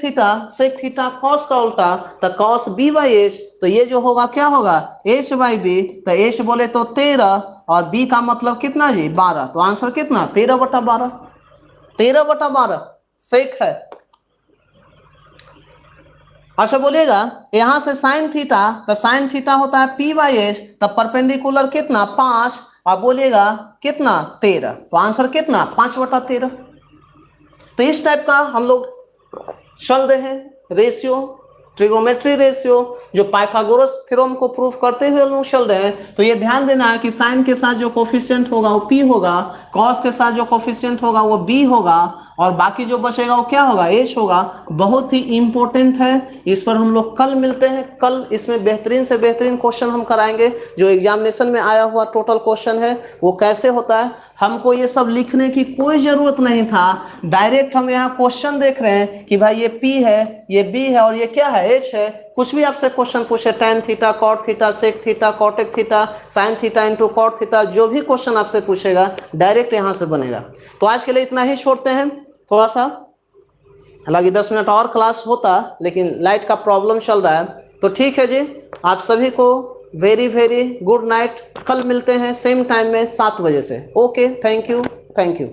थीटा कॉस का उल्टा, तो कॉस B बाई H। तो ये जो होगा क्या होगा, H बाई बी। तो H बोले तो 13 और B का मतलब कितना जी, 12। तो आंसर कितना, 13 बटा 12। 13 बटा 12 सेक है। अच्छा बोलिएगा यहां से साइन थीटा, तो साइन थीटा होता है P बाई H। तब परपेंडिकुलर कितना, 5। आप बोलिएगा कितना, 13। तो आंसर कितना, 5 बटा 13। तो इस टाइप का हम लोग चल रहे हैं रेशियो, ट्रिगोमेट्री रेशियो, जो पाइथागोरस थ्योरम को प्रूव करते हुए लोग चल रहे हैं। तो ये ध्यान देना है कि साइन के साथ जो कोफिशिएंट होगा वो P होगा, कॉस के साथ जो कोफिशिएंट होगा वो B होगा, और बाकी जो बचेगा वो क्या होगा, H होगा। बहुत ही इंपॉर्टेंट है, इस पर हम लोग कल मिलते हैं। कल इसमें बेहतरीन से बेहतरीन क्वेश्चन हम कराएंगे। जो एग्जामिनेशन में आया हुआ टोटल क्वेश्चन है वो कैसे होता है, हमको ये सब लिखने की कोई जरूरत नहीं था। डायरेक्ट हम यहाँ क्वेश्चन देख रहे हैं कि भाई ये P है, ये B है, और ये क्या है, H है। कुछ भी आपसे क्वेश्चन पूछे, tan theta, cot theta, sec theta, cosec theta, sine theta into cot theta, जो भी क्वेश्चन आपसे पूछेगा डायरेक्ट यहाँ से बनेगा। तो आज के लिए इतना ही छोड़ते हैं। थोड़ा सा हालांकि 10 मिनट और क्लास होता, लेकिन लाइट का प्रॉब्लम चल रहा है। तो ठीक है जी, आप सभी को वेरी वेरी गुड नाइट। कल मिलते हैं सेम टाइम में 7 बजे से। Okay, thank you.